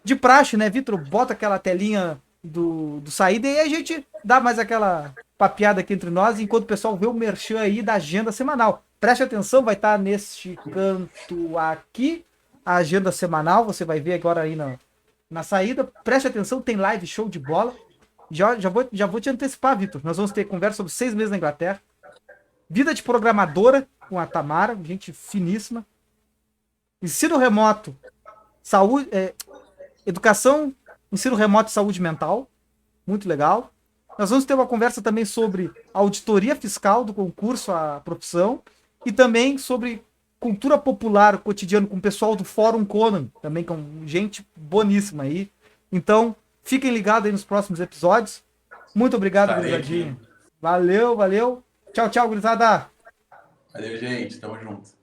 de praxe, né, Vitor, bota aquela telinha do saída e aí a gente dá mais aquela papeada aqui entre nós, enquanto o pessoal vê o merchan aí da agenda semanal. Preste atenção, vai estar neste canto aqui, a agenda semanal, você vai ver agora aí na saída. Preste atenção, tem live show de bola. Já vou te antecipar, Vitor. Nós vamos ter conversa sobre 6 meses na Inglaterra. Vida de programadora com a Tamara, gente finíssima. Ensino remoto, saúde, educação, ensino remoto e saúde mental. Muito legal. Nós vamos ter uma conversa também sobre auditoria fiscal do concurso à profissão e também sobre cultura popular cotidiano com o pessoal do Fórum Conan, também com gente boníssima aí. Então, fiquem ligados aí nos próximos episódios. Muito obrigado, Estarei aqui. gurizadinho. Valeu, valeu. Tchau, tchau, gurizada. Valeu, gente. Tamo junto.